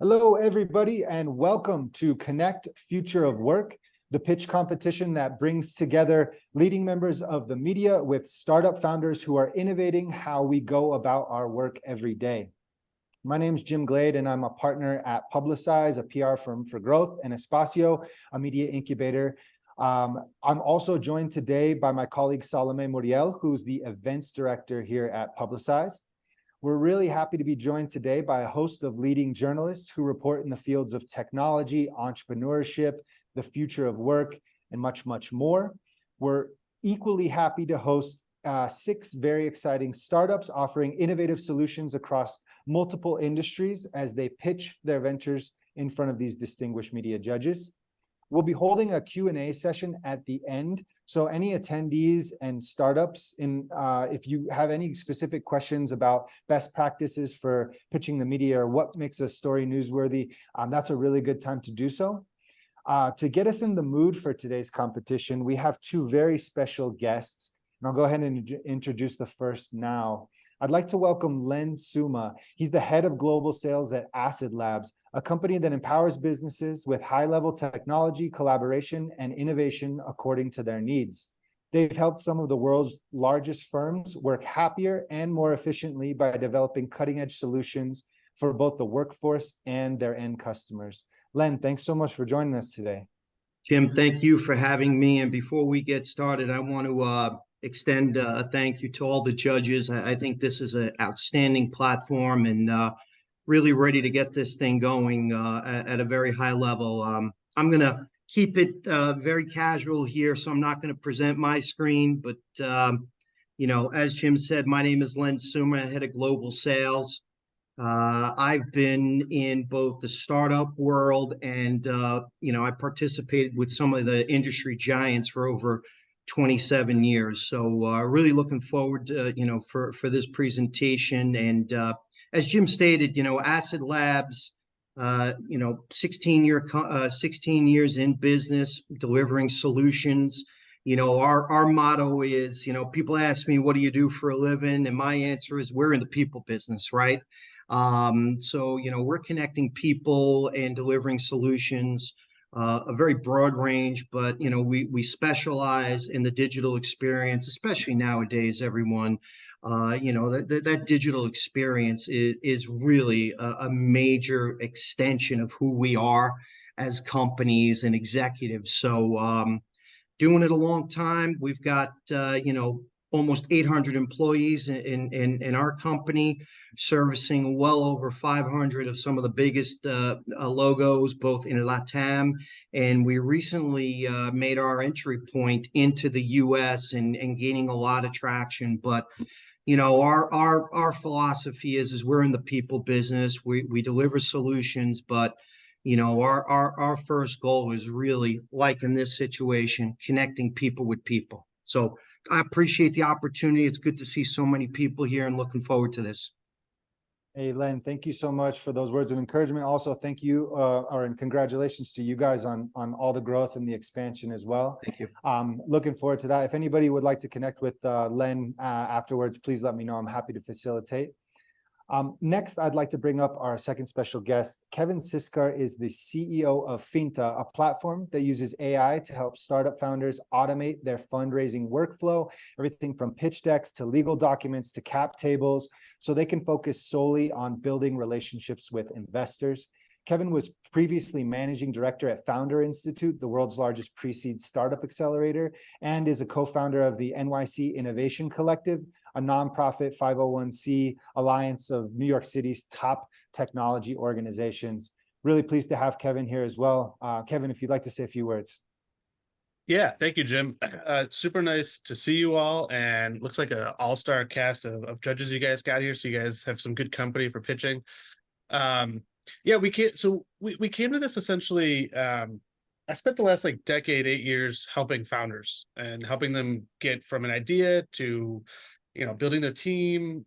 Hello, everybody, and welcome to Connect Future of Work, the pitch competition that brings together leading members of the media with startup founders who are innovating how we go about our work every day. My name is Jim Glade, and I'm a partner at Publicize, a PR firm for growth, and Espacio, a media incubator. I'm also joined today by my colleague Salome Muriel, who's the events director here at Publicize. We're really happy to be joined today by a host of leading journalists who report in the fields of technology, entrepreneurship, the future of work, and much, much more. We're equally happy to host 6 very exciting startups offering innovative solutions across multiple industries as they pitch their ventures in front of these distinguished media judges. We'll be holding a Q&A session at the end. So any attendees and startups, if you have any specific questions about best practices for pitching the media or what makes a story newsworthy, that's a really good time to do so. To get us in the mood for today's competition, we have 2 very special guests, and I'll go ahead and introduce the first now. I'd like to welcome Len Suma. He's the head of global sales at Acid Labs, a company that empowers businesses with high-level technology, collaboration, and innovation according to their needs. They've helped some of the world's largest firms work happier and more efficiently by developing cutting-edge solutions for both the workforce and their end customers. Len, thanks so much for joining us today. Jim, thank you for having me. And before we get started, I want to extend a thank you to all the judges. I think this is an outstanding platform and really ready to get this thing going at a very high level. I'm going to keep it very casual here, so I'm not going to present my screen. But, as Jim said, my name is Len Suma, head of global sales. I've been in both the startup world and, I participated with some of the industry giants for over 27 years. So really looking forward to, for this presentation. And as Jim stated, Acid Labs, 16 years in business, delivering solutions. Our motto is, people ask me, what do you do for a living? And my answer is, we're in the people business, right? So, we're connecting people and delivering solutions, a very broad range, but, we specialize in the digital experience, especially nowadays, everyone. That digital experience is really a major extension of who we are as companies and executives. So doing it a long time. We've got, almost 800 employees in our company, servicing well over 500 of some of the biggest logos, both in LATAM. And we recently made our entry point into the US and gaining a lot of traction. But our philosophy is we're in the people business. We deliver solutions, but our first goal is really, like in this situation, connecting people with people. So I appreciate the opportunity. It's good to see so many people here and looking forward to this. Hey, Len, thank you so much for those words of encouragement. Also, thank you and congratulations to you guys on all the growth and the expansion as well. Thank you. Looking forward to that. If anybody would like to connect with Len afterwards, please let me know. I'm happy to facilitate. Next, I'd like to bring up our second special guest. Kevin Siskar is the CEO of Finta, a platform that uses AI to help startup founders automate their fundraising workflow, everything from pitch decks to legal documents to cap tables, so they can focus solely on building relationships with investors. Kevin was previously managing director at Founder Institute, the world's largest pre-seed startup accelerator, and is a co-founder of the NYC Innovation Collective, a nonprofit 501c alliance of New York City's top technology organizations. Really pleased to have Kevin here as well. Kevin, if you'd like to say a few words. Yeah, thank you, Jim. Super nice to see you all, and looks like an all-star cast of judges you guys got here, so you guys have some good company for pitching. Yeah, we came to this essentially. I spent the last decade, 8 years, helping founders and helping them get from an idea to building their team,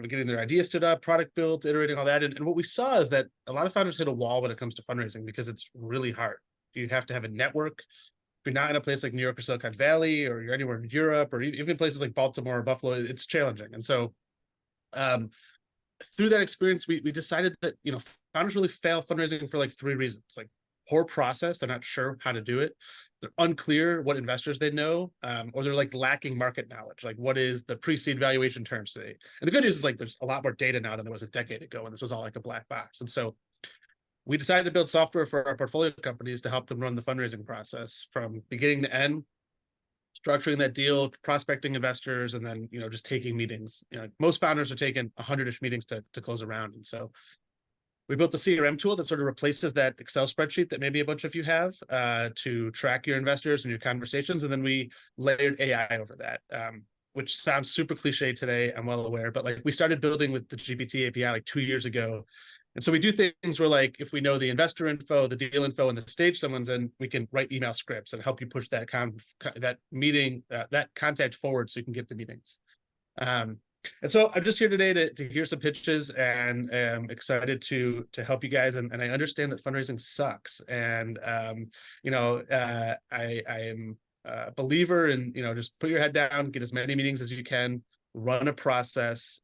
getting their idea stood up, product built, iterating all that. And what we saw is that a lot of founders hit a wall when it comes to fundraising because it's really hard. You have to have a network. If you're not in a place like New York or Silicon Valley, or you're anywhere in Europe, or even places like Baltimore or Buffalo, it's challenging. And so through that experience, we decided that, founders really fail fundraising for like three reasons. Like poor process, they're not sure how to do it. They're unclear what investors they know, or they're like lacking market knowledge. Like what is the pre-seed valuation terms today? And the good news is like there's a lot more data now than there was a decade ago, and this was all like a black box. And so we decided to build software for our portfolio companies to help them run the fundraising process from beginning to end, structuring that deal, prospecting investors, and then just taking meetings. Most founders are taking 100-ish meetings to close a round, and so we built the CRM tool that sort of replaces that Excel spreadsheet that maybe a bunch of you have to track your investors and your conversations. And then we layered AI over that, which sounds super cliche today, I'm well aware, but like we started building with the GPT API like 2 years ago. And so we do things where like, if we know the investor info, the deal info, and the stage someone's in, we can write email scripts and help you push that that contact forward so you can get the meetings. And so I'm just here today to hear some pitches, and am excited to help you guys. And I understand that fundraising sucks. And I am a believer in just put your head down, get as many meetings as you can, run a process,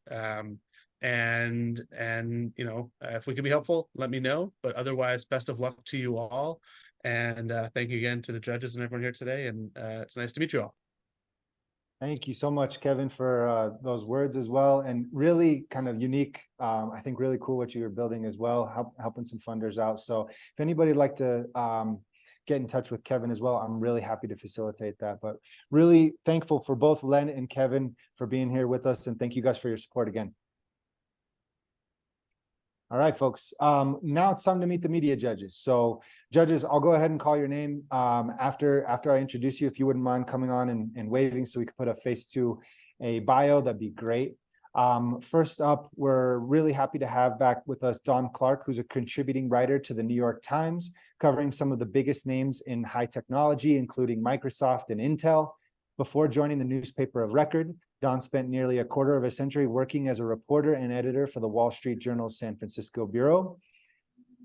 and if we can be helpful, let me know. But otherwise, best of luck to you all. And thank you again to the judges and everyone here today. And it's nice to meet you all. Thank you so much, Kevin, for those words as well. And really kind of unique, I think really cool what you were building as well, helping some funders out. So if anybody would like to get in touch with Kevin as well, I'm really happy to facilitate that. But really thankful for both Len and Kevin for being here with us. And thank you guys for your support again. All right, folks. Now it's time to meet the media judges. So judges, I'll go ahead and call your name after I introduce you. If you wouldn't mind coming on and waving so we could put a face to a bio, that'd be great. First up, we're really happy to have back with us Don Clark, who's a contributing writer to the New York Times, covering some of the biggest names in high technology, including Microsoft and Intel. Before joining the newspaper of record, Don spent nearly a quarter of a century working as a reporter and editor for the Wall Street Journal's San Francisco bureau.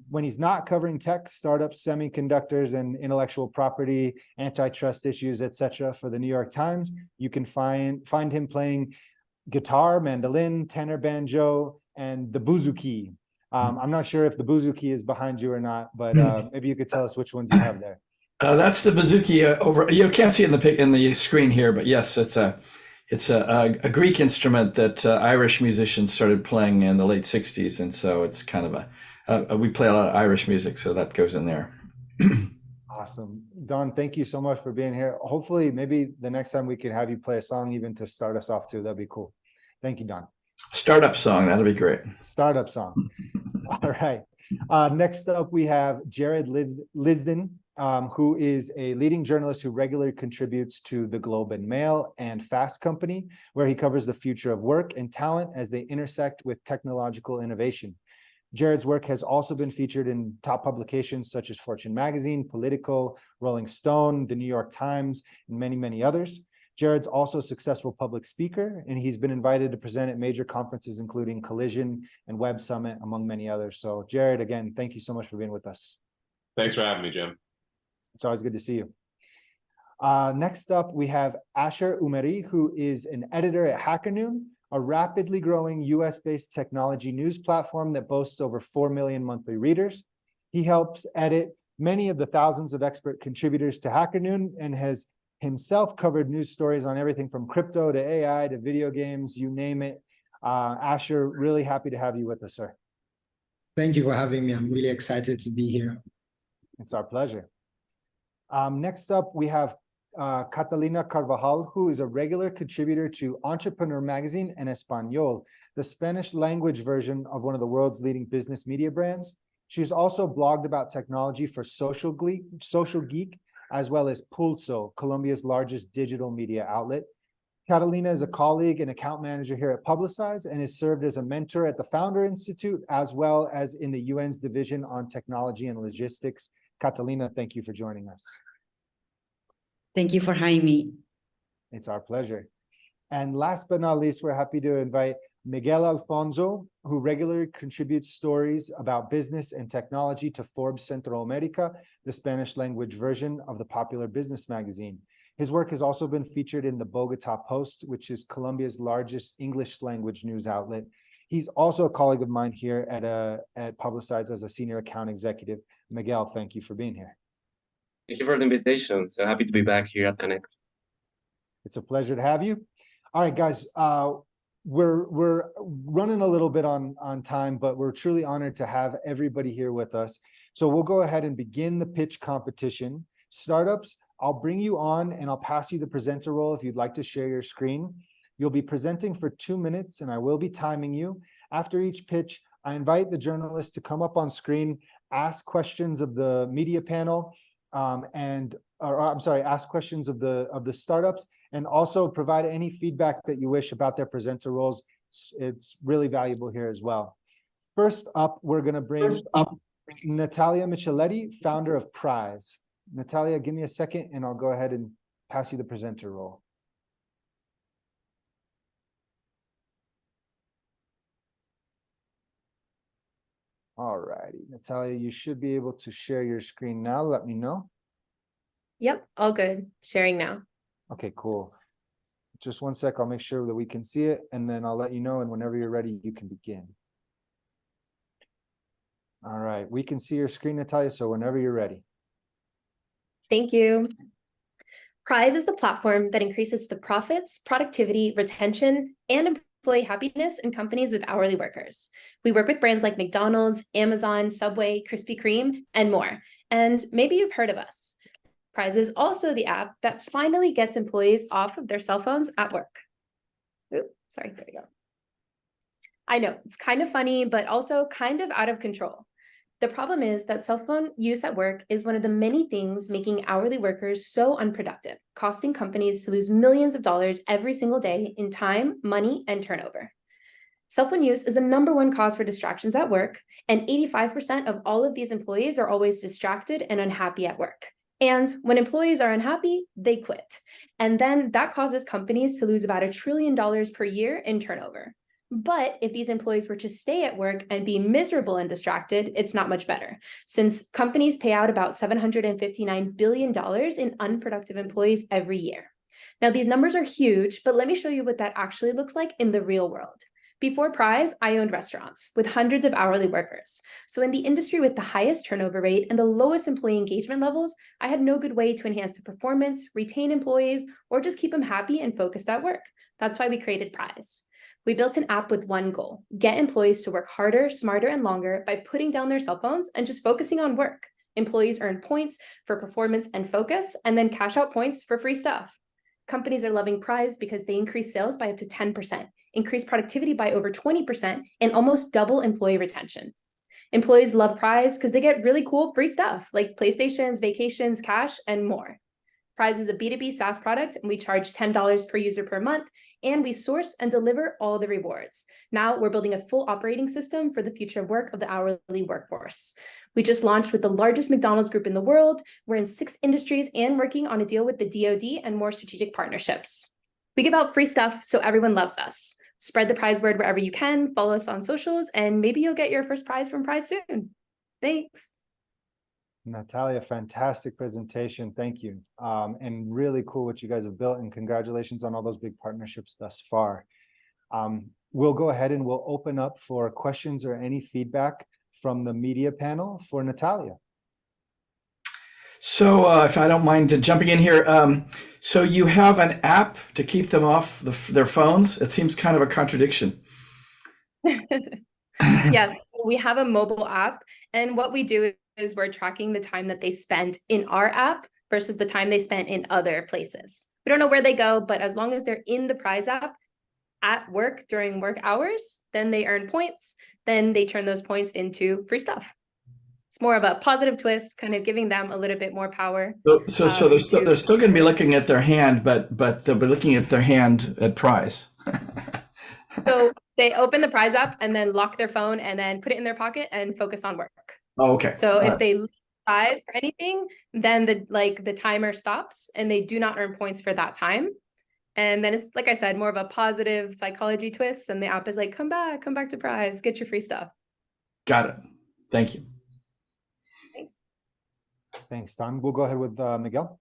When he's not covering tech, startups, semiconductors, and intellectual property, antitrust issues, etc., for the New York Times, you can find him playing guitar, mandolin, tenor banjo, and the bouzouki. I'm not sure if the bouzouki is behind you or not, but maybe you could tell us which ones you have there. That's the bouzouki over. You can't see it in the screen here, but yes, it's a Greek instrument that Irish musicians started playing in the late '60s, and so it's kind of we play a lot of Irish music, so that goes in there. Awesome, Don. Thank you so much for being here. Hopefully, maybe the next time we could have you play a song, even to start us off too. That'd be cool. Thank you, Don. Startup song, that'll be great. Startup song. All right. Next up, we have Jared Lisden, who is a leading journalist who regularly contributes to the Globe and Mail and Fast Company, where he covers the future of work and talent as they intersect with technological innovation. Jared's work has also been featured in top publications such as Fortune Magazine, Politico, Rolling Stone, the New York Times, and many, many others. Jared's also a successful public speaker, and he's been invited to present at major conferences, including Collision and Web Summit, among many others. So Jared, again, thank you so much for being with us. Thanks for having me, Jim. It's always good to see you. Next up, we have Asher Umeri, who is an editor at HackerNoon, a rapidly growing US-based technology news platform that boasts over 4 million monthly readers. He helps edit many of the thousands of expert contributors to HackerNoon and has himself covered news stories on everything from crypto to AI to video games, you name it. Asher, really happy to have you with us, sir. Thank you for having me. I'm really excited to be here. It's our pleasure. Next up, we have Catalina Carvajal, who is a regular contributor to Entrepreneur Magazine en Español, the Spanish language version of one of the world's leading business media brands. She's also blogged about technology for Social Geek, as well as Pulso, Colombia's largest digital media outlet. Catalina is a colleague and account manager here at Publicize and has served as a mentor at the Founder Institute, as well as in the UN's Division on Technology and Logistics. Catalina, thank you for joining us. Thank you for having me. It's our pleasure. And last but not least, we're happy to invite Miguel Alfonso, who regularly contributes stories about business and technology to Forbes Centro America, the Spanish language version of the popular business magazine. His work has also been featured in the Bogota Post, which is Colombia's largest English language news outlet. He's also a colleague of mine here at Publicize as a senior account executive. Miguel, thank you for being here. Thank you for the invitation. So happy to be back here at Connect. It's a pleasure to have you. All right, guys, we're running a little bit on time, but we're truly honored to have everybody here with us. So we'll go ahead and begin the pitch competition. Startups, I'll bring you on and I'll pass you the presenter role if you'd like to share your screen. You'll be presenting for 2 minutes and I will be timing you. After each pitch, I invite the journalists to come up on screen, ask questions of the media panel, ask questions of the startups, and also provide any feedback that you wish about their presenter roles. It's really valuable here as well. First up, we're going to bring up Natalia Micheletti, founder of Prize. Natalia, give me a second and I'll go ahead and pass you the presenter role. All righty, Natalia, you should be able to share your screen now. Let me know. Yep, all good. Sharing now. Okay, cool. Just 1 sec, I'll make sure that we can see it and then I'll let you know, and whenever you're ready, you can begin. All right, we can see your screen, Natalia, so whenever you're ready. Thank you. Prize is the platform that increases the profits, productivity, retention, and employee happiness in companies with hourly workers. We work with brands like McDonald's, Amazon, Subway, Krispy Kreme, and more. And maybe you've heard of us. Prize is also the app that finally gets employees off of their cell phones at work. Oops, sorry, there we go. I know, it's kind of funny, but also kind of out of control. The problem is that cell phone use at work is one of the many things making hourly workers so unproductive, costing companies to lose millions of dollars every single day in time, money, and turnover. Cell phone use is the #1 cause for distractions at work, and 85% of all of these employees are always distracted and unhappy at work. And when employees are unhappy, they quit. And then that causes companies to lose about $1 trillion per year in turnover. But if these employees were to stay at work and be miserable and distracted, it's not much better, since companies pay out about $759 billion in unproductive employees every year. Now, these numbers are huge, but let me show you what that actually looks like in the real world. Before Prize, I owned restaurants with hundreds of hourly workers. So in the industry with the highest turnover rate and the lowest employee engagement levels, I had no good way to enhance the performance, retain employees, or just keep them happy and focused at work. That's why we created Prize. We built an app with one goal: get employees to work harder, smarter, and longer by putting down their cell phones and just focusing on work. Employees earn points for performance and focus, and then cash out points for free stuff. Companies are loving Prize because they increase sales by up to 10%, increase productivity by over 20%, and almost double employee retention. Employees love Prize because they get really cool free stuff like PlayStations, vacations, cash, and more. Prize is a B2B SaaS product, and we charge $10 per user per month, and we source and deliver all the rewards. Now we're building a full operating system for the future of work of the hourly workforce. We just launched with the largest McDonald's group in the world. We're in 6 industries and working on a deal with the DoD and more strategic partnerships. We give out free stuff so everyone loves us. Spread the Prize word wherever you can, follow us on socials, and maybe you'll get your first prize from Prize soon. Thanks. Natalia, fantastic presentation. Thank you. And really cool what you guys have built, and congratulations on all those big partnerships thus far. We'll go ahead and we'll open up for questions or any feedback from the media panel for Natalia. So if I don't mind jumping in here, so you have an app to keep them off their phones? It seems kind of a contradiction. Yes, we have a mobile app, and what we do is we're tracking the time that they spend in our app versus the time they spent in other places. We don't know where they go, but as long as they're in the Prize app at work during work hours, then they earn points, then they turn those points into free stuff. It's more of a positive twist, kind of giving them a little bit more power. So they're still going to be looking at their hand, but they'll be looking at their hand at Prize. So they open the Prize app and then lock their phone and then put it in their pocket and focus on work. Oh, okay. So if they lose Prize or anything, then the timer stops and they do not earn points for that time. And then it's, like I said, more of a positive psychology twist. And the app is like, come back to Prize, get your free stuff. Got it. Thank you. Thanks, Don. We'll go ahead with Miguel.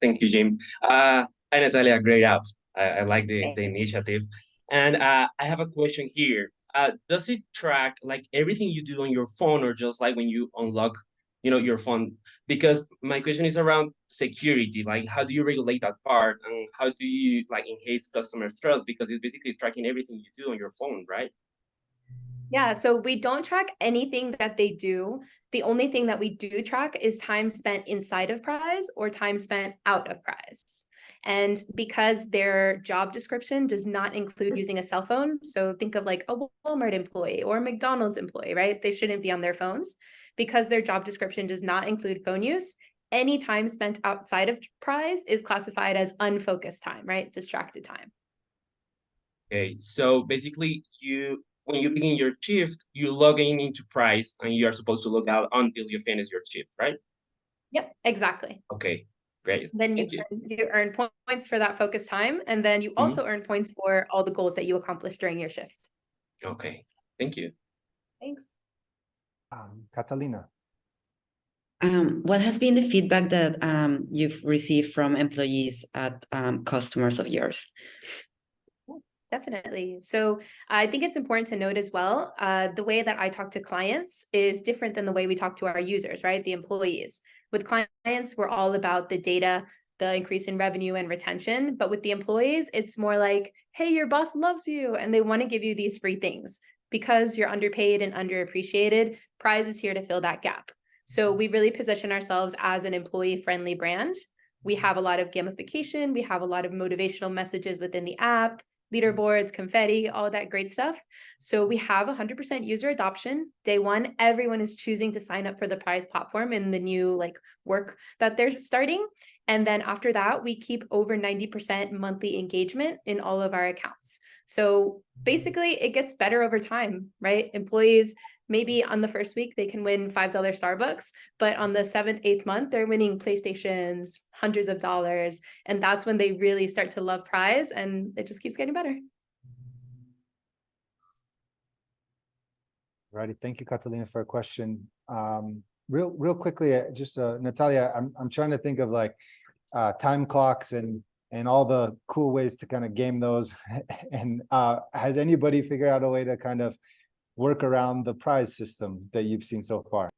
Thank you, Jim. Hi, Natalia. Great app. I like the initiative. And I have a question here. Does it track like everything you do on your phone, or just like when you unlock, your phone? Because my question is around security. Like, how do you regulate that part, and how do you like enhance customer trust? Because it's basically tracking everything you do on your phone, right? Yeah, so we don't track anything that they do. The only thing that we do track is time spent inside of Prize or time spent out of Prize. And because their job description does not include using a cell phone, so think of like a Walmart employee or a McDonald's employee, right? They shouldn't be on their phones. Because their job description does not include phone use, any time spent outside of Prize is classified as unfocused time, right? Distracted time. Okay, so basically, when you begin your shift, you log in into Price, and you are supposed to log out until you finish your shift, right? Yep, exactly. Okay, great. Then Thank you. you earn points for that focus time, and then you also earn points for all the goals that you accomplished during your shift. Okay, thank you. Thanks. Catalina. What has been the feedback that you've received from employees at customers of yours? Yes, definitely. So I think it's important to note as well, the way that I talk to clients is different than the way we talk to our users, right? The employees. With clients, we're all about the data, the increase in revenue and retention. But with the employees, it's more like, hey, your boss loves you and they want to give you these free things. Because you're underpaid and underappreciated, Prize is here to fill that gap. So we really position ourselves as an employee-friendly brand. We have a lot of gamification. We have a lot of motivational messages within the app, leaderboards, confetti, all that great stuff. So we have 100% user adoption. Day one, everyone is choosing to sign up for the Prize platform in the new work that they're starting. And then after that, we keep over 90% monthly engagement in all of our accounts. So basically it gets better over time, right? Employees, maybe on the first week, they can win $5 Starbucks, but on the 7th, 8th month, they're winning PlayStations, hundreds of dollars. And that's when they really start to love Prize, and it just keeps getting better. Righty, thank you, Catalina, for a question. Real quickly, just Natalia, I'm trying to think of time clocks and all the cool ways to kind of game those. And has anybody figured out a way to kind of work around the Prize system that you've seen so far?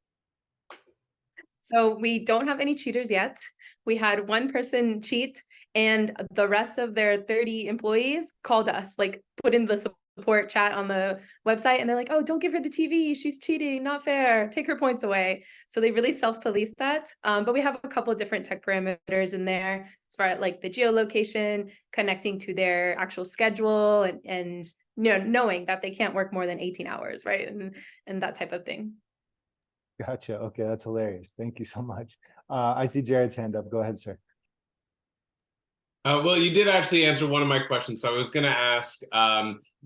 So we don't have any cheaters yet. We had one person cheat, and the rest of their 30 employees called us, put in the support chat on the website, and they're like, oh, don't give her the TV. She's cheating, not fair. Take her points away. So they really self-police that. But we have a couple of different tech parameters in there as far as the geolocation, connecting to their actual schedule, and knowing that they can't work more than 18 hours, right? And that type of thing. Gotcha. Okay, that's hilarious. Thank you so much. I see Jared's hand up. Go ahead, sir. Well, you did actually answer one of my questions. So I was going to ask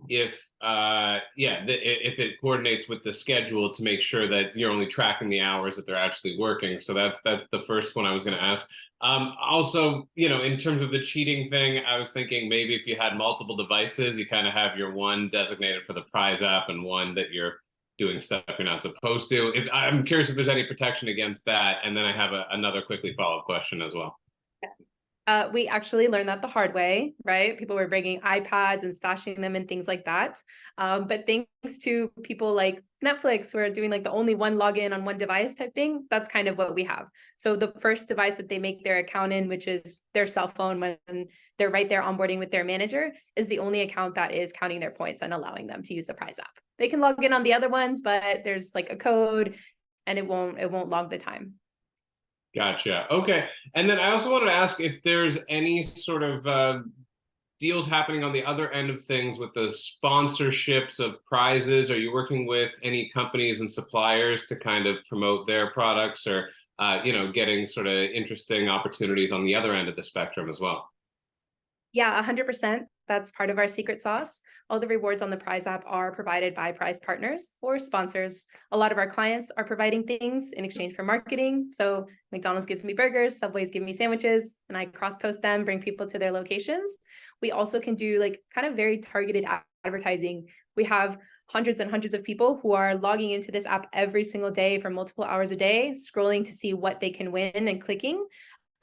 if it coordinates with the schedule to make sure that you're only tracking the hours that they're actually working. So that's the first one I was going to ask. Also, in terms of the cheating thing, I was thinking maybe if you had multiple devices, you kind of have your one designated for the Prize app and one that you're doing stuff you're not supposed to. I'm curious if there's any protection against that. And then I have another quickly follow-up question as well. We actually learned that the hard way, right? People were bringing iPads and stashing them and things like that. But thanks to people like Netflix, who are doing the only one login on one device type thing, that's kind of what we have. So the first device that they make their account in, which is their cell phone when they're right there onboarding with their manager, is the only account that is counting their points and allowing them to use the Prize app. They can log in on the other ones, but there's a code and it won't log the time. Gotcha. Okay. And then I also wanted to ask if there's any sort of deals happening on the other end of things with the sponsorships of prizes. Are you working with any companies and suppliers to kind of promote their products, or getting sort of interesting opportunities on the other end of the spectrum as well? Yeah, 100%. That's part of our secret sauce. All the rewards on the Prize app are provided by Prize partners or sponsors. A lot of our clients are providing things in exchange for marketing. So McDonald's gives me burgers, Subway's give me sandwiches, and I cross-post them, bring people to their locations. We also can do kind of very targeted advertising. We have hundreds and hundreds of people who are logging into this app every single day for multiple hours a day, scrolling to see what they can win and clicking.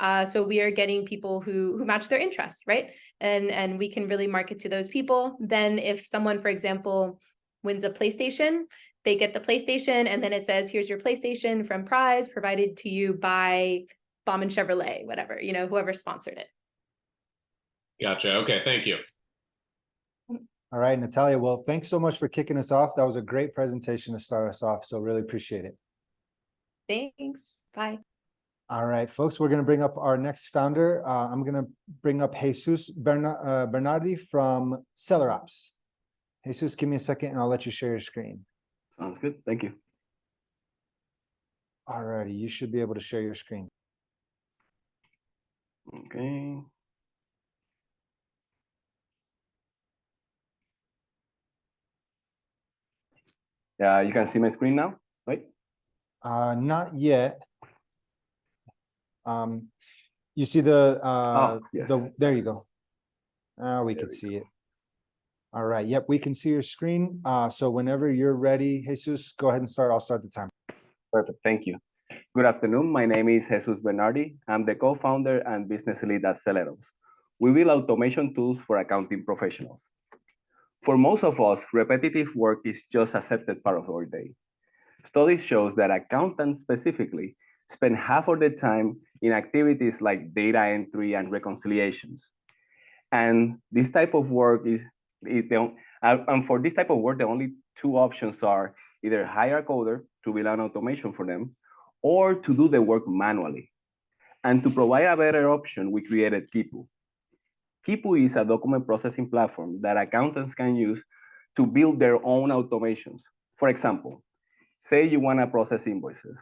So we are getting people who match their interests, right? And we can really market to those people. Then if someone, for example, wins a PlayStation, they get the PlayStation, and then it says, here's your PlayStation from Prize, provided to you by Bauman Chevrolet, whatever, whoever sponsored it. Gotcha. Okay, thank you. All right, Natalia, well, thanks so much for kicking us off. That was a great presentation to start us off, so really appreciate it. Thanks. Bye. All right, folks, we're going to bring up our next founder. I'm going to bring up Jesus Bernardi from Seller Ops. Jesus, give me a second and I'll let you share your screen. Sounds good. Thank you. All righty, you should be able to share your screen. Okay. Yeah, you can see my screen now, right? Not yet. You see the yes. there you go. We can see it. All right. Yep, we can see your screen. So whenever you're ready, Jesus, go ahead and start. I'll start the timer. Perfect. Thank you. Good afternoon. My name is Jesus Bernardi. I'm the co-founder and business lead at Seller Ops. We build automation tools for accounting professionals. For most of us, repetitive work is just accepted part of our day. Studies shows that accountants specifically spend half of their time in activities like data entry and reconciliations. And this type of work and for this type of work, the only two options are either hire a coder to build an automation for them or to do the work manually. And to provide a better option, we created Kipu. Kipu is a document processing platform that accountants can use to build their own automations. For example, say you want to process invoices.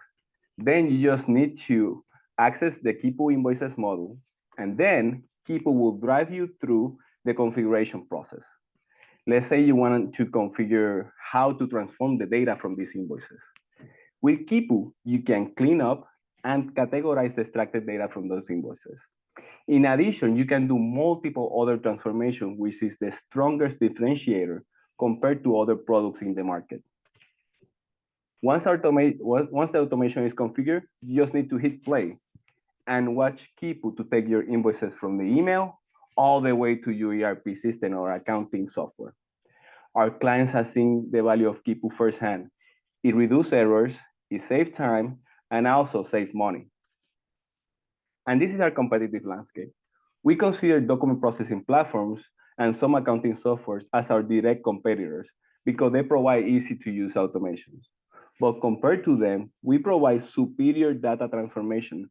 Then you just need to access the Kipu invoices module, and then Kipu will drive you through the configuration process. Let's say you want to configure how to transform the data from these invoices. With Kipu, you can clean up and categorize the extracted data from those invoices. In addition, you can do multiple other transformations, which is the strongest differentiator compared to other products in the market. Once the automation is configured, you just need to hit play and watch Kipu to take your invoices from the email all the way to your ERP system or accounting software. Our clients have seen the value of Kipu firsthand. It reduces errors, it saves time, and also saves money. And this is our competitive landscape. We consider document processing platforms and some accounting softwares as our direct competitors because they provide easy-to-use automations. But compared to them, we provide superior data transformation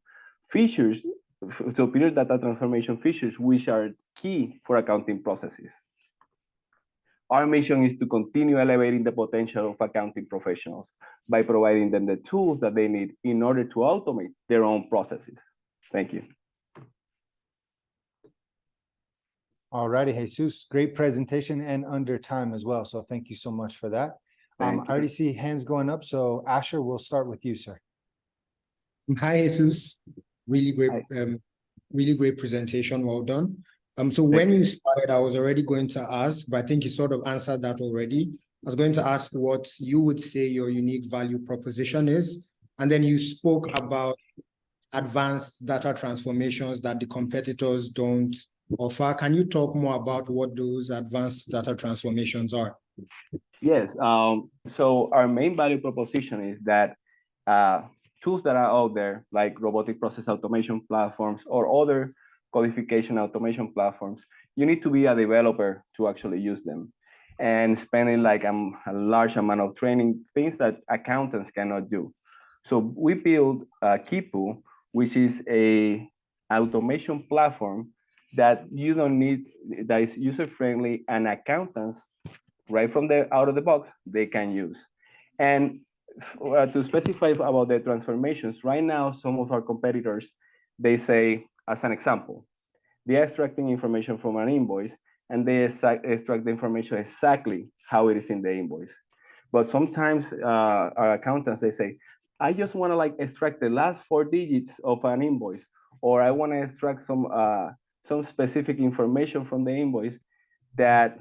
features, which are key for accounting processes. Our mission is to continue elevating the potential of accounting professionals by providing them the tools that they need in order to automate their own processes. Thank you. All righty, Jesus, great presentation and under time as well. So thank you so much for that. I already see hands going up. So Asher, we'll start with you, sir. Hi, Jesus. Really great, really great presentation. Well done. So when you started, I was already going to ask, but I think you sort of answered that already. I was going to ask what you would say your unique value proposition is. And then you spoke about advanced data transformations that the competitors don't offer. Can you talk more about what those advanced data transformations are? Yes. So our main value proposition is that tools that are out there, like robotic process automation platforms or other codification automation platforms, you need to be a developer to actually use them, and spending like a large amount of training, things that accountants cannot do. So we build Kipu, which is a automation platform that you don't need, that is user-friendly, and accountants right from out of the box, they can use. And to specify about the transformations, right now, some of our competitors, they say, as an example, they're extracting information from an invoice and they extract the information exactly how it is in the invoice. But sometimes our accountants, they say, I just want to like extract the last 4 digits of an invoice, or I want to extract some specific information from the invoice that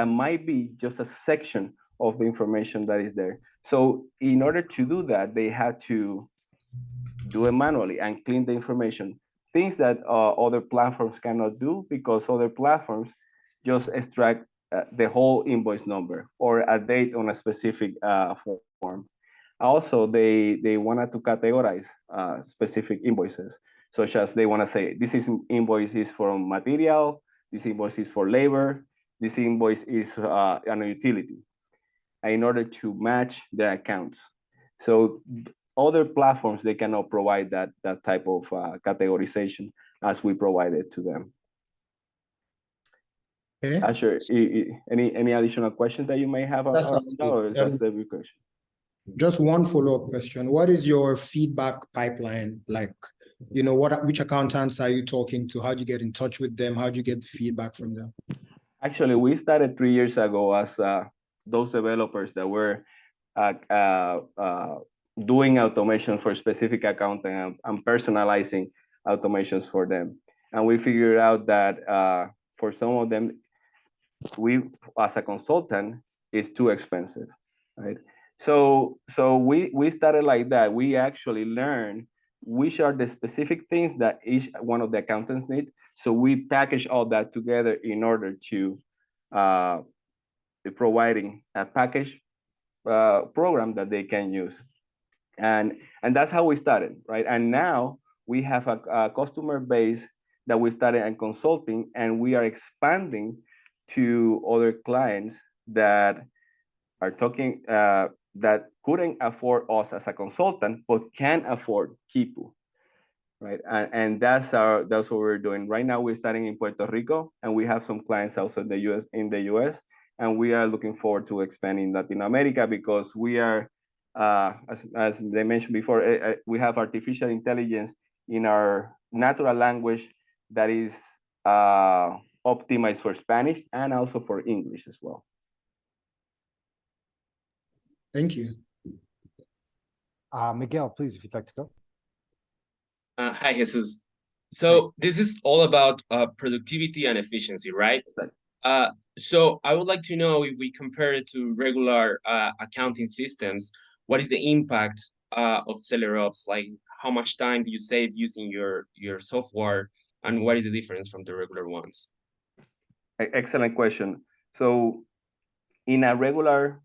might be just a section of the information that is there. So in order to do that, they had to do it manually and clean the information. Things that other platforms cannot do because other platforms just extract the whole invoice number or a date on a specific form. Also, they wanted to categorize specific invoices, such as they want to say, this invoice is for material, this invoice is for labor, this invoice is on a utility, in order to match their accounts. So other platforms, they cannot provide that type of categorization as we provided to them. Okay. Asher, any additional questions that you may have on That's that, or good. that's the question? Just one follow-up question. What is your feedback pipeline like? You know, which accountants are you talking to? How do you get in touch with them? How do you get the feedback from them? Actually, we started 3 years ago as those developers that were doing automation for specific accounting and personalizing automations for them. And we figured out that for some of them, we, as a consultant, is too expensive, right? So we started like that. We actually learned which are the specific things that each one of the accountants need. So we package all that together in order to providing a package program that they can use. And that's how we started, right? And now we have a customer base that we started in consulting, and we are expanding to other clients that are talking that couldn't afford us as a consultant, but can afford Kipu, right? And that's what we're doing right now. We're starting in Puerto Rico, and we have some clients also in the US, and we are looking forward to expanding Latin America because we are, as they mentioned before, we have artificial intelligence in our natural language that is optimized for Spanish and also for English as well. Thank you. Miguel, please, if you'd like to go. Hi, Jesus. So this is all about productivity and efficiency, right? So I would like to know, if we compare it to regular accounting systems, what is the impact of Celerops? Like, how much time do you save using your software, and what is the difference from the regular ones? Excellent question. So in a regular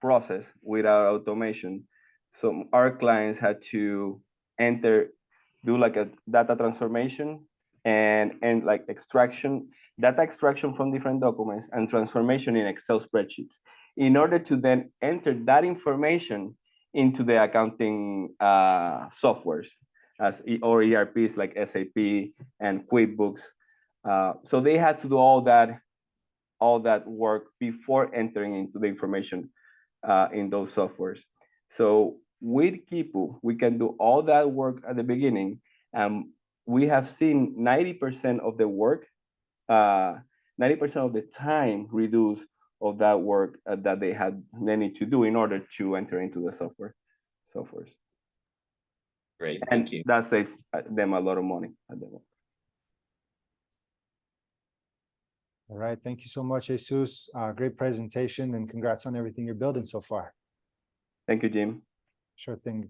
process with our automation, so our clients had to do like a data transformation and like data extraction from different documents and transformation in Excel spreadsheets in order to then enter that information into the accounting softwares or ERPs like SAP and QuickBooks. So they had to do all that work before entering into the information in those softwares. So with Kipu, we can do all that work at the beginning, and we have seen 90% of the work, 90% of the time reduced of that work that they need to do in order to enter into the softwares. Great, thank you. That saves them a lot of money at the moment. All right, thank you so much, Jesus. Great presentation, and congrats on everything you're building so far. Thank you, Jim. Sure thing.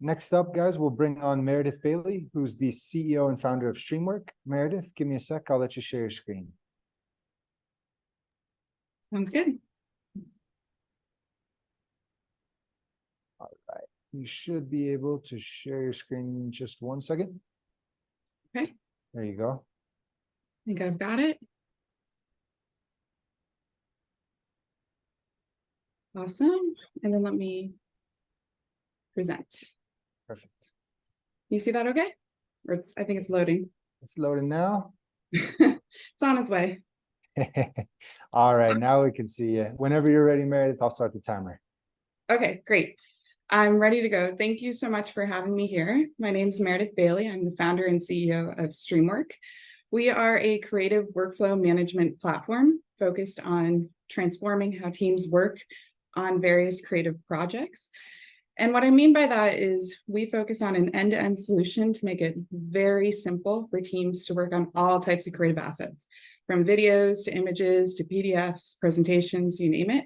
Next up, guys, we'll bring on Meredith Bailey, who's the CEO and founder of Streamwork. Meredith, give me a sec. I'll let you share your screen. Sounds good. All right. You should be able to share your screen in just 1 second. Okay. There you go. I think I've got it. Awesome. And then let me present. Perfect. You see that okay? Or I think it's loading. It's loading now. It's on its way. All right, now we can see you. Whenever you're ready, Meredith, I'll start the timer. Okay, great. I'm ready to go. Thank you so much for having me here. My name is Meredith Bailey. I'm the founder and CEO of Streamwork. We are a creative workflow management platform focused on transforming how teams work on various creative projects. And what I mean by that is we focus on an end-to-end solution to make it very simple for teams to work on all types of creative assets, from videos to images to PDFs, presentations, you name it.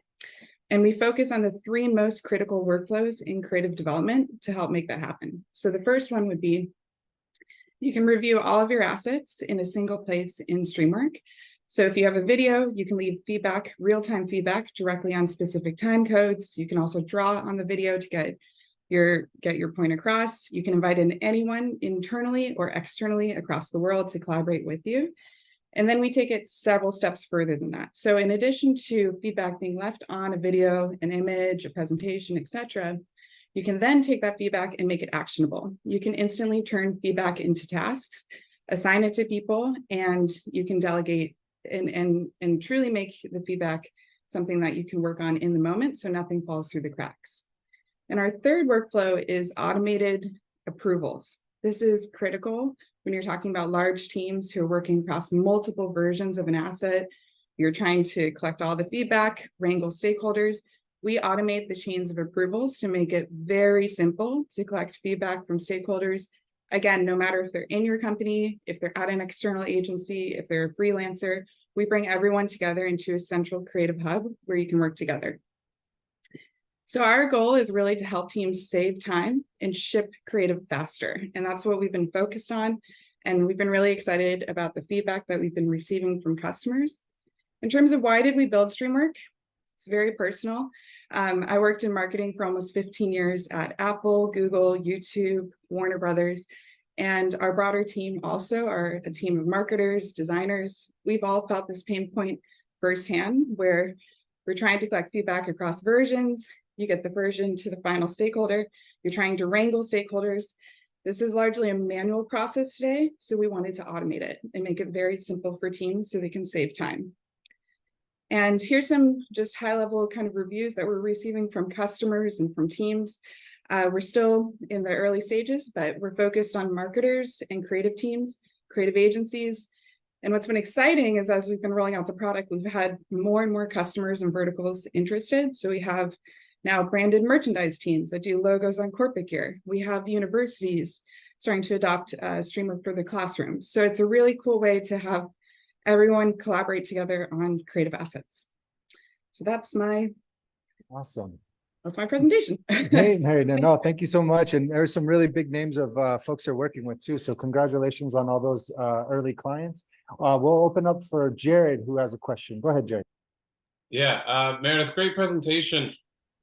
And we focus on the 3 most critical workflows in creative development to help make that happen. So the first one would be, you can review all of your assets in a single place in Streamwork. So if you have a video, you can leave feedback, real-time feedback directly on specific time codes. You can also draw on the video to get your point across. You can invite in anyone internally or externally across the world to collaborate with you. And then we take it several steps further than that. So in addition to feedback being left on a video, an image, a presentation, etc., you can then take that feedback and make it actionable. You can instantly turn feedback into tasks, assign it to people, and you can delegate and truly make the feedback something that you can work on in the moment so nothing falls through the cracks. And our third workflow is automated approvals. This is critical when you're talking about large teams who are working across multiple versions of an asset. You're trying to collect all the feedback, wrangle stakeholders. We automate the chains of approvals to make it very simple to collect feedback from stakeholders. Again, no matter if they're in your company, if they're at an external agency, if they're a freelancer, we bring everyone together into a central creative hub where you can work together. So our goal is really to help teams save time and ship creative faster. And that's what we've been focused on. And we've been really excited about the feedback that we've been receiving from customers. In terms of why did we build Streamwork? It's very personal. I worked in marketing for almost 15 years at Apple, Google, YouTube, Warner Brothers, and our broader team also are a team of marketers, designers. We've all felt this pain point firsthand where we're trying to collect feedback across versions. You get the version to the final stakeholder. You're trying to wrangle stakeholders. This is largely a manual process today, so we wanted to automate it and make it very simple for teams so they can save time. And here's some just high-level kind of reviews that we're receiving from customers and from teams. We're still in the early stages, but we're focused on marketers and creative teams, creative agencies. And what's been exciting is as we've been rolling out the product, we've had more and more customers and verticals interested. So we have now branded merchandise teams that do logos on corporate gear. We have universities starting to adopt Streamwork for the classroom. So it's a really cool way to have everyone collaborate together on creative assets. So that's my presentation. Hey, Mary, no, thank you so much. And there's some really big names of folks you're working with too. So congratulations on all those early clients. We'll open up for Jared, who has a question. Go ahead, Jared. Yeah, Meredith, great presentation.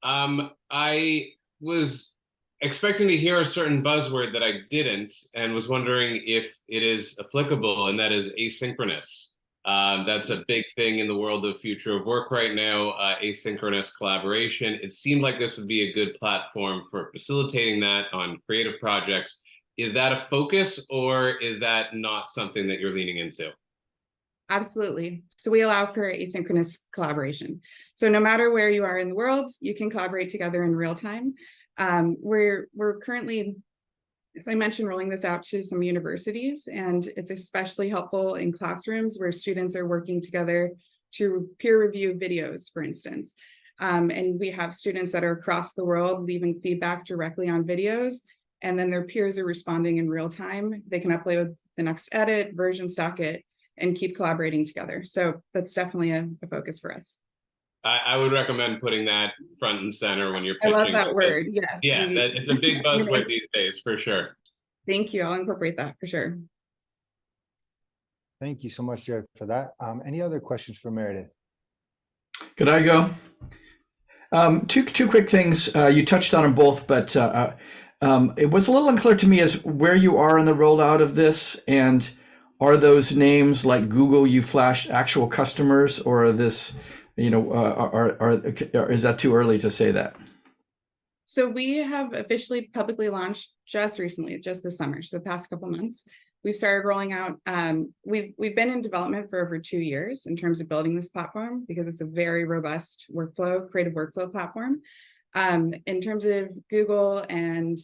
I was expecting to hear a certain buzzword that I didn't, and was wondering if it is applicable, and that is asynchronous. That's a big thing in the world of future of work right now, asynchronous collaboration. It seemed like this would be a good platform for facilitating that on creative projects. Is that a focus, or is that not something that you're leaning into? Absolutely. So we allow for asynchronous collaboration. So no matter where you are in the world, you can collaborate together in real time. We're currently, as I mentioned, rolling this out to some universities, and it's especially helpful in classrooms where students are working together to peer review videos, for instance. And we have students that are across the world leaving feedback directly on videos, and then their peers are responding in real time. They can upload the next edit, version stock it, and keep collaborating together. So that's definitely a focus for us. I would recommend putting that front and center when you're I pitching. love that word, yes. Yeah, it's a big buzzword these days, for sure. Thank you, I'll incorporate that for sure. Thank you so much, Jared, for that. Any other questions for Meredith? Could I go? Two quick things. You touched on them both, but it was a little unclear to me as where you are in the rollout of this, and are those names like Google you flashed actual customers, or are this, you know, is that too early to say that? So we have officially publicly launched just recently, just this summer, so the past couple months. We've started rolling out, we've been in development for over 2 years in terms of building this platform, because it's a very robust workflow, creative workflow platform. In terms of Google and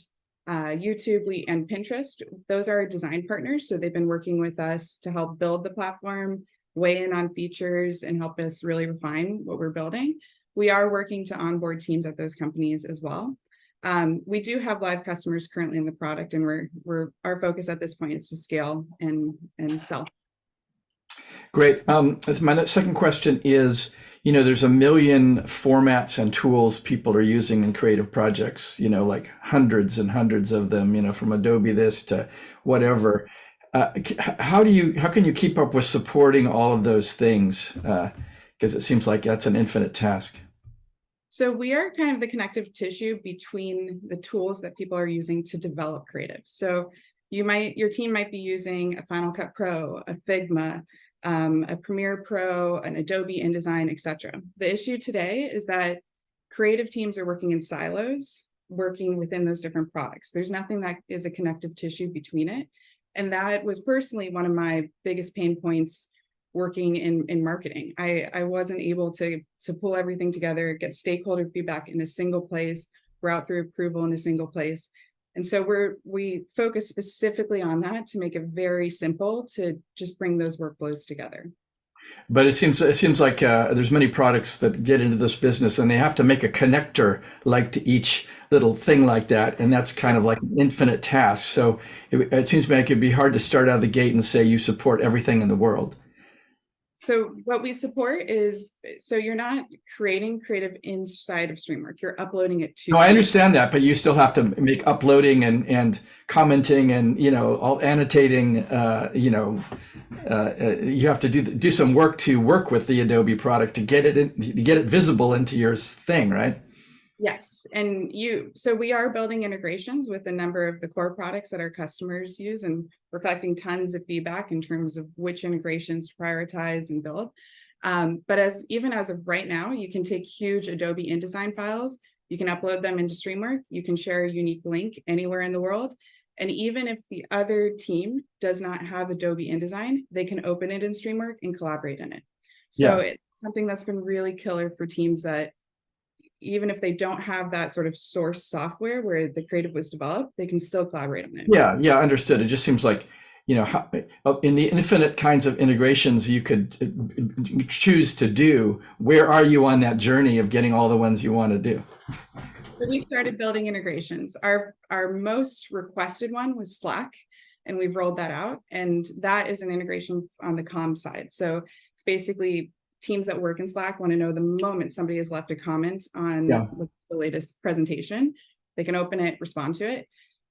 YouTube and Pinterest, those are our design partners. So they've been working with us to help build the platform, weigh in on features, and help us really refine what we're building. We are working to onboard teams at those companies as well. We do have live customers currently in the product, and our focus at this point is to scale and sell. Great. My second question is, there's a million formats and tools people are using in creative projects, like hundreds and hundreds of them, from Adobe this to whatever. How can you keep up with supporting all of those things? Because it seems like that's an infinite task. So we are kind of the connective tissue between the tools that people are using to develop creative. So your team might be using a Final Cut Pro, a Figma, a Premiere Pro, an Adobe InDesign, etc. The issue today is that creative teams are working in silos, working within those different products. There's nothing that is a connective tissue between it. And that was personally one of my biggest pain points working in marketing. I wasn't able to pull everything together, get stakeholder feedback in a single place, route through approval in a single place. And so we focus specifically on that to make it very simple to just bring those workflows together. But it seems like there's many products that get into this business and they have to make a connector like to each little thing like that. And that's kind of like an infinite task. So it seems to me like it'd be hard to start out of the gate and say you support everything in the world. So what we support is, so you're not creating creative inside of StreamWork, you're uploading it to. No, I understand that, but you still have to make uploading and commenting and, all annotating, you have to do some work to work with the Adobe product to get it visible into your thing, right? Yes, and so we are building integrations with a number of the core products that our customers use, and we're collecting tons of feedback in terms of which integrations to prioritize and build. But even as of right now, you can take huge Adobe InDesign files, you can upload them into StreamWork, you can share a unique link anywhere in the world. And even if the other team does not have Adobe InDesign, they can open it in StreamWork and collaborate in it. So it's something that's been really killer for teams that even if they don't have that sort of source software where the creative was developed, they can still collaborate on it. Yeah, understood. It just seems like, in the infinite kinds of integrations you could choose to do, where are you on that journey of getting all the ones you want to do? So we started building integrations. Our most requested one was Slack, and we've rolled that out. And that is an integration on the comm side. So it's basically teams that work in Slack want to know the moment somebody has left a comment on the latest presentation, they can open it, respond to it.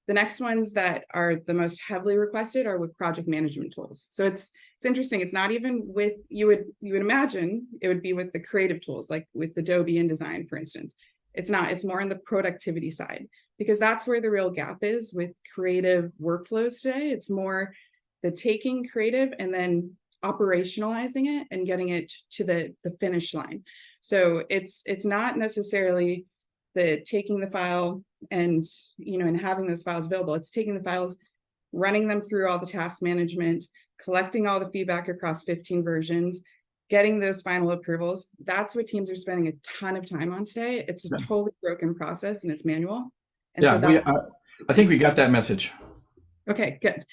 The next ones that are the most heavily requested are with project management tools. So it's interesting. It's not even with, you would imagine it would be with the creative tools, like with Adobe InDesign, for instance. It's not, it's more on the productivity side, because that's where the real gap is with creative workflows today. It's more the taking creative and then operationalizing it and getting it to the finish line. So it's not necessarily the taking the file and and having those files available. It's taking the files, running them through all the task management, collecting all the feedback across 15 versions, getting those final approvals. That's what teams are spending a ton of time on today. It's a totally broken process and it's manual. And so that's, I think we got that message. Okay, good.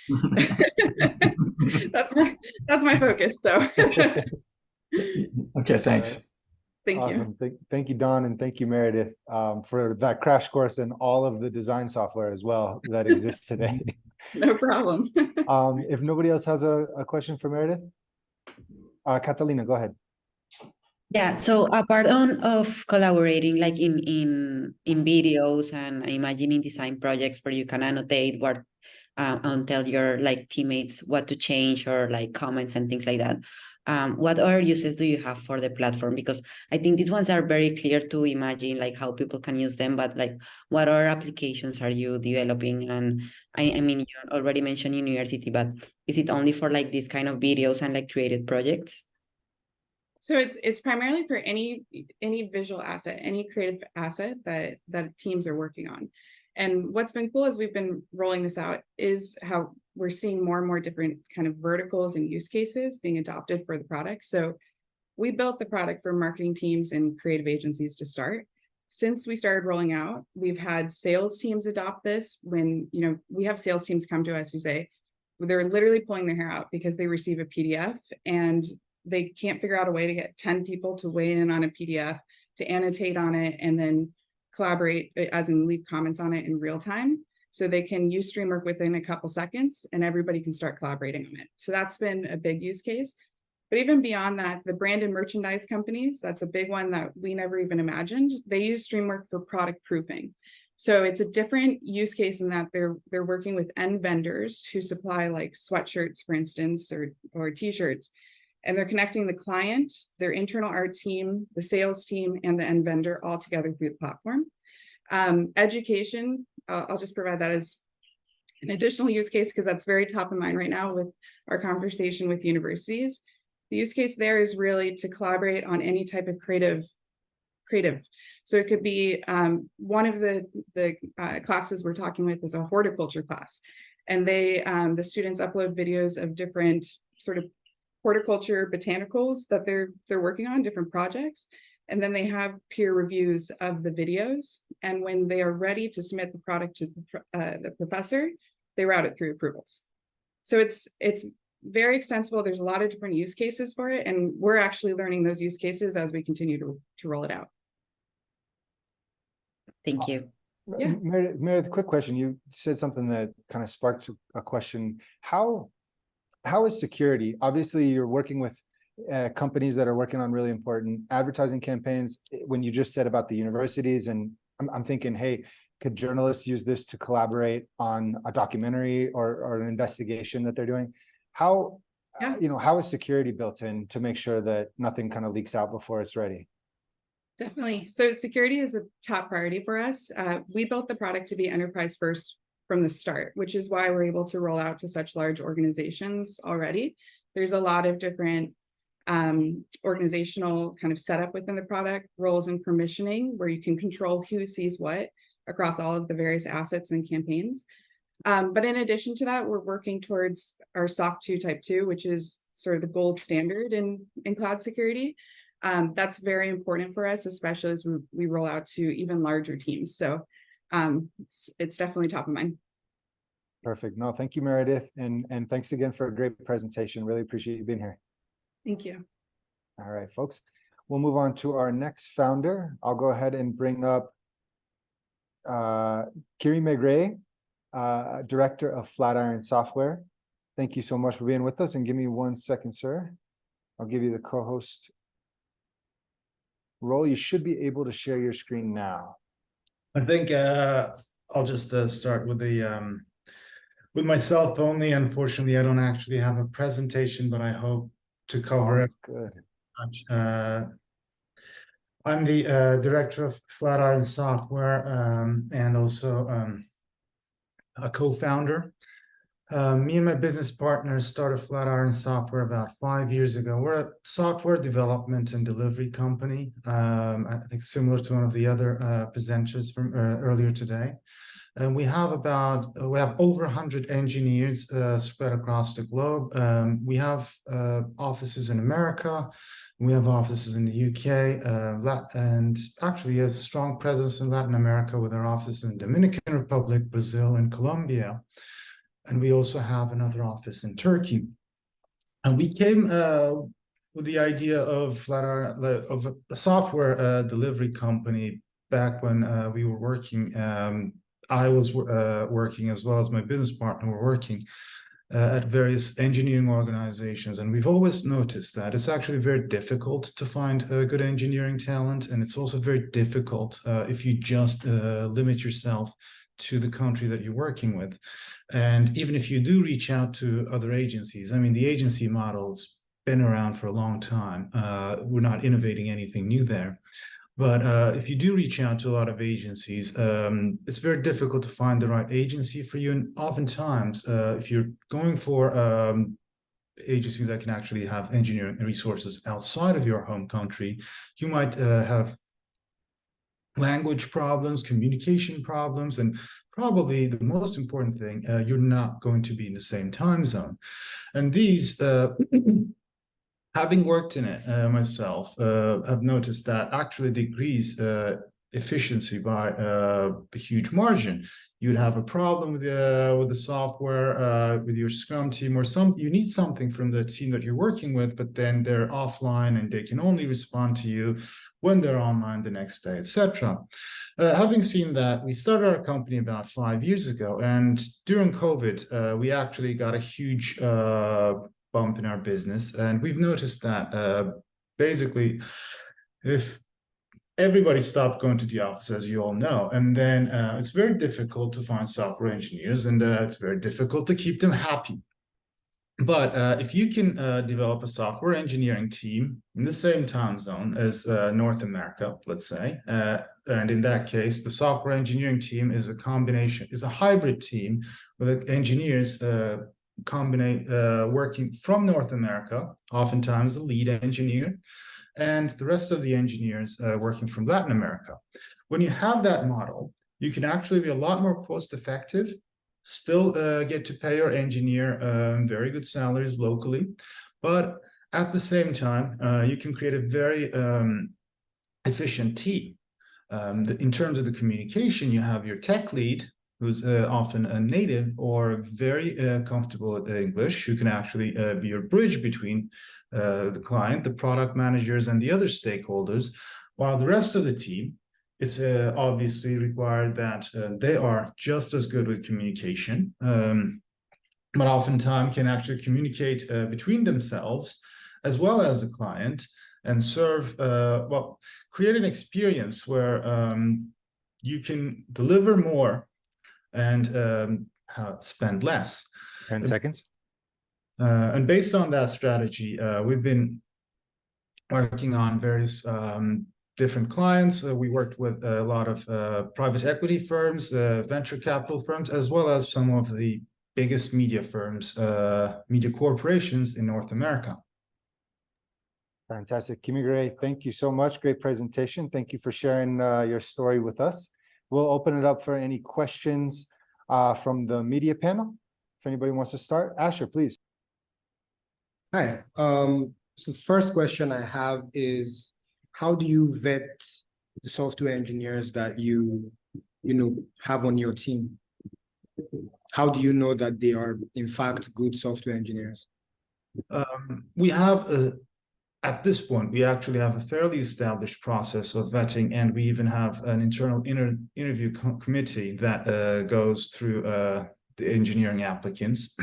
That's my focus. So okay, thanks. Thank you. Thank you, Don, and thank you, Meredith, for that crash course and all of the design software as well that exists today. No problem. If nobody else has a question for Meredith, Catalina, go ahead. Yeah, so apart of collaborating like in videos and imagining design projects where you can annotate what and tell your like teammates what to change or like comments and things like that. What other uses do you have for the platform? Because I think these ones are very clear to imagine like how people can use them, but like what other applications are you developing? And I mean, you already mentioned university, but is it only for like these kind of videos and like created projects? So it's primarily for any visual asset, any creative asset that teams are working on. And what's been cool as we've been rolling this out is how we're seeing more and more different kind of verticals and use cases being adopted for the product. So we built the product for marketing teams and creative agencies to start. Since we started rolling out, we've had sales teams adopt this. When we have sales teams come to us who say they're literally pulling their hair out because they receive a PDF and they can't figure out a way to get 10 people to weigh in on a PDF, to annotate on it, and then collaborate, as in leave comments on it in real time. So they can use StreamWork within a couple seconds and everybody can start collaborating on it. So that's been a big use case. But even beyond that, the brand and merchandise companies, that's a big one that we never even imagined. They use Streamwork for product proofing. So it's a different use case in that they're working with end vendors who supply like sweatshirts, for instance, or t-shirts. And they're connecting the client, their internal art team, the sales team, and the end vendor all together through the platform. Education, I'll just provide that as an additional use case because that's very top of mind right now with our conversation with universities. The use case there is really to collaborate on any type of creative. So it could be one of the classes we're talking with is a horticulture class, and the students upload videos of different sort of horticulture botanicals that they're working on, different projects, and then they have peer reviews of the videos. And when they are ready to submit the product to the professor, they route it through approvals. So it's very extensible. There's a lot of different use cases for it, and we're actually learning those use cases as we continue to roll it out. Thank you. Yeah. Meredith, quick question. You said something that kind of sparked a question. How is security? Obviously, you're working with companies that are working on really important advertising campaigns. When you just said about the universities, and I'm thinking, hey, could journalists use this to collaborate on a documentary or an investigation that they're doing? How, how is security built in to make sure that nothing kind of leaks out before it's ready? Definitely. So security is a top priority for us. We built the product to be enterprise first from the start, which is why we're able to roll out to such large organizations already. There's a lot of different organizational kind of setup within the product, roles and permissioning, where you can control who sees what across all of the various assets and campaigns. But in addition to that, we're working towards our SOC 2 Type 2, which is sort of the gold standard in cloud security. That's very important for us, especially as we roll out to even larger teams. So it's definitely top of mind. Perfect. No, thank you, Meredith. And thanks again for a great presentation. Really appreciate you being here. Thank you. All right, folks. We'll move on to our next founder. I'll go ahead and bring up Kiri Maigret, Director of Flatiron Software. Thank you so much for being with us. And give me 1 second, sir. I'll give you the co-host role. You should be able to share your screen now. I think I'll just start with the with myself only. Unfortunately, I don't actually have a presentation, but I hope to cover it. Good. I'm the director of Flatiron Software and also a co-founder. Me and my business partners started Flatiron Software about 5 years ago. We're a software development and delivery company, I think similar to one of the other presenters from earlier today. And we have over 100 engineers spread across the globe. We have offices in America. We have offices in the UK, and actually have a strong presence in Latin America with our office in Dominican Republic, Brazil, and Colombia. And we also have another office in Turkey. And we came with the idea of Flatiron, of a software delivery company back when we were working. I was working as well as my business partner were working at various engineering organizations. And we've always noticed that it's actually very difficult to find good engineering talent. And it's also very difficult if you just limit yourself to the country that you're working with. And even if you do reach out to other agencies, I mean, the agency model's been around for a long time. We're not innovating anything new there. But if you do reach out to a lot of agencies, it's very difficult to find the right agency for you. And oftentimes, if you're going for agencies that can actually have engineering resources outside of your home country, you might have language problems, communication problems, and probably the most important thing, you're not going to be in the same time zone. And these, having worked in it myself, I've noticed that actually decrease efficiency by a huge margin. You'd have a problem with the software, with your Scrum team, or you need something from the team that you're working with, but then they're offline and they can only respond to you when they're online the next day, etc. Having seen that, we started our company about 5 years ago, and during COVID, we actually got a huge bump in our business, and we've noticed that basically, if everybody stopped going to the office, as you all know, and then it's very difficult to find software engineers, and it's very difficult to keep them happy. But if you can develop a software engineering team in the same time zone as North America, let's say, and in that case, the software engineering team is a hybrid team with engineers working from North America, oftentimes the lead engineer, and the rest of the engineers working from Latin America. When you have that model, you can actually be a lot more cost effective, still get to pay your engineer very good salaries locally, but at the same time, you can create a very efficient team. In terms of the communication, you have your tech lead, who's often a native or very comfortable with English, who can actually be your bridge between the client, the product managers, and the other stakeholders, while the rest of the team, it's obviously required that they are just as good with communication, but oftentimes can actually communicate between themselves as well as the client, and serve, create an experience where you can deliver more and spend less. 10 seconds. And based on that strategy, we've been working on various different clients. We worked with a lot of private equity firms, venture capital firms, as well as some of the biggest media firms, media corporations in North America. Fantastic. Kimigure, thank you so much. Great presentation. Thank you for sharing your story with us. We'll open it up for any questions from the media panel. If anybody wants to start, Asher, please. Hi. So first question I have is, how do you vet the software engineers that you have on your team? How do you know that they are in fact good software engineers? We have at this point, we actually have a fairly established process of vetting, and we even have an internal interview committee that goes through the engineering applicants.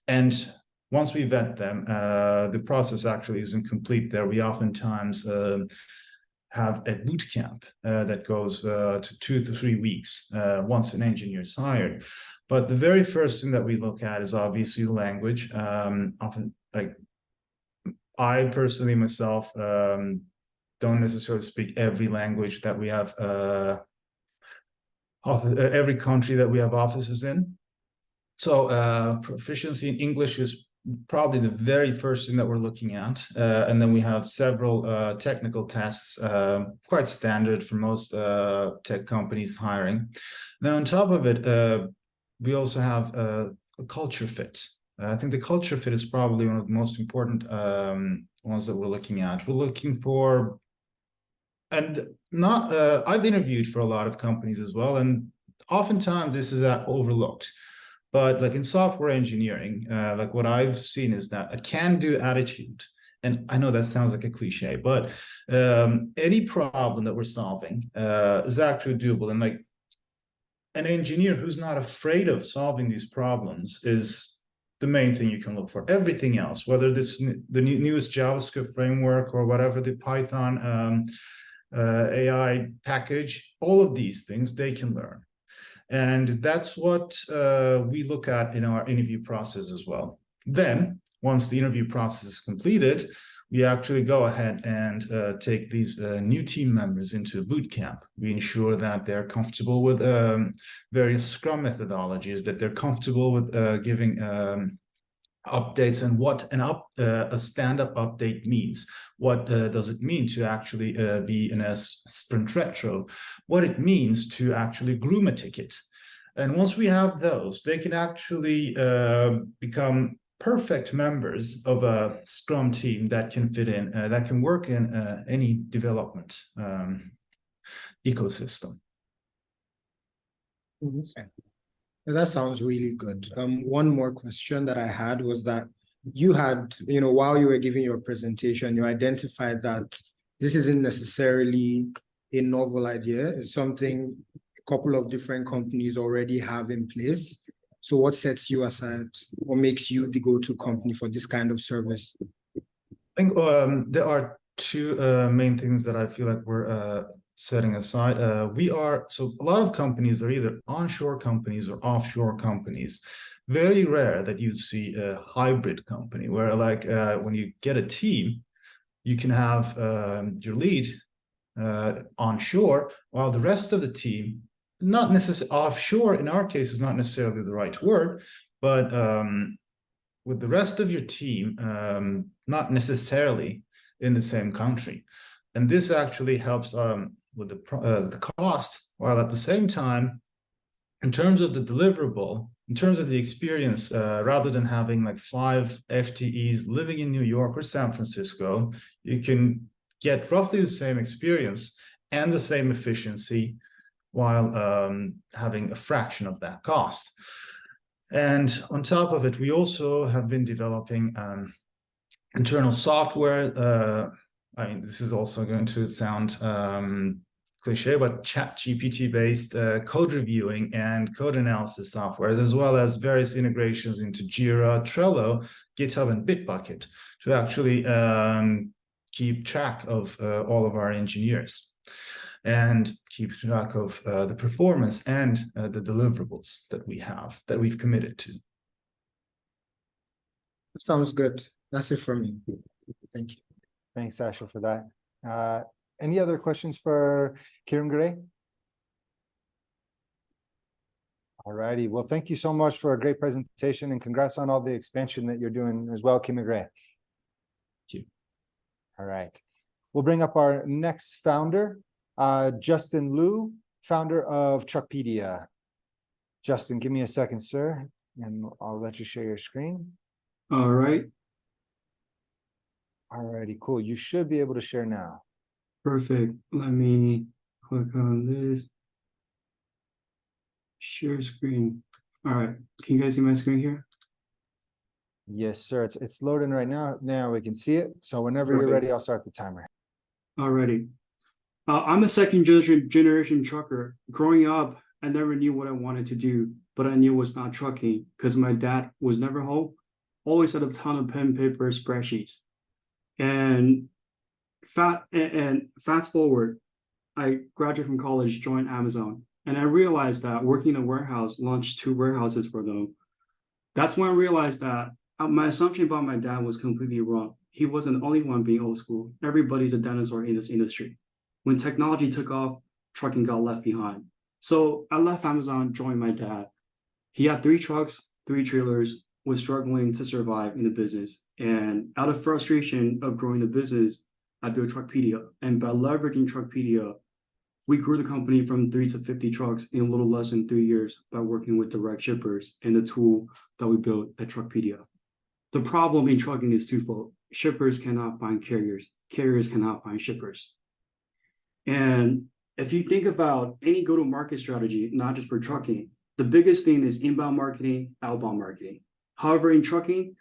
And once we vet them, the process actually isn't complete there. We oftentimes have a boot camp that goes to 2 to 3 weeks once an engineer is hired. But the very first thing that we look at is obviously the language. Often, like I personally myself don't necessarily speak every language that we have, every country that we have offices in. So proficiency in English is probably the very first thing that we're looking at. And then we have several technical tests, quite standard for most tech companies hiring. Now, on top of it, we also have a culture fit. I think the culture fit is probably one of the most important ones that we're looking at. We're looking for, and not, I've interviewed for a lot of companies as well, and oftentimes this is overlooked. But like in software engineering, like what I've seen is that a can-do attitude, and I know that sounds like a cliche, but any problem that we're solving is actually doable. And like an engineer who's not afraid of solving these problems is the main thing you can look for. Everything else, whether this the newest JavaScript framework or whatever, the Python AI package, all of these things they can learn. And that's what we look at in our interview process as well. Then, once the interview process is completed, we actually go ahead and take these new team members into a boot camp. We ensure that they're comfortable with various Scrum methodologies, that they're comfortable with giving updates and what a stand-up update means. What does it mean to actually be in a sprint retro? What it means to actually groom a ticket. And once we have those, they can actually become perfect members of a Scrum team that can fit in, that can work in any development ecosystem. That sounds really good. One more question that I had was that you had, while you were giving your presentation, you identified that this isn't necessarily a novel idea. It's something a couple of different companies already have in place. So what sets you aside or makes you the go-to company for this kind of service? I think there are two main things that I feel like we're setting aside. So a lot of companies are either onshore companies or offshore companies. Very rare that you see a hybrid company where like when you get a team, you can have your lead onshore while the rest of the team, not necessarily offshore in our case is not necessarily the right word, but with the rest of your team, not necessarily in the same country. And this actually helps with the cost, while at the same time, in terms of the deliverable, in terms of the experience, rather than having like 5 FTEs living in New York or San Francisco, you can get roughly the same experience and the same efficiency while having a fraction of that cost. And on top of it, we also have been developing internal software. I mean, this is also going to sound cliche, but ChatGPT based code reviewing and code analysis software, as well as various integrations into Jira, Trello, GitHub, and Bitbucket to actually keep track of all of our engineers and keep track of the performance and the deliverables that we have, that we've committed to. Sounds good. That's it from me. Thank you. Thanks, Ashil, for that. Any other questions for Kiran Gray? All righty. Well, thank you so much for a great presentation and congrats on all the expansion that you're doing as well, Kiran Gray. Thank you. All right. We'll bring up our next founder, Justin Liu, founder of Truckpedia. Justin, give me a second, sir, and I'll let you share your screen. All right. All righty, cool. You should be able to share now. Perfect. Let me click on this. Share screen. All right. Can you guys see my screen here? Yes, sir. It's loading right now. Now we can see it. So whenever you're ready, I'll start the timer. Alrighty. I'm a second generation trucker. Growing up, I never knew what I wanted to do, but I knew it was not trucking because my dad was never home. Always had a ton of pen, paper, spreadsheets. And fast forward, I graduated from college, joined Amazon, and I realized that working in a warehouse, launched 2 warehouses for them. That's when I realized that my assumption about my dad was completely wrong. He wasn't the only one being old school. Everybody's a dinosaur in this industry. When technology took off, trucking got left behind. So I left Amazon, joined my dad. He had 3 trucks, 3 trailers, was struggling to survive in the business. And out of frustration of growing the business, I built Truckpedia. And by leveraging Truckpedia, we grew the company from 3 to 50 trucks in a little less than 3 years by working with direct shippers and the tool that we built at Truckpedia. The problem in trucking is twofold. Shippers cannot find carriers. Carriers cannot find shippers. And if you think about any go-to-market strategy, not just for trucking, the biggest thing is inbound marketing, outbound marketing. However, in trucking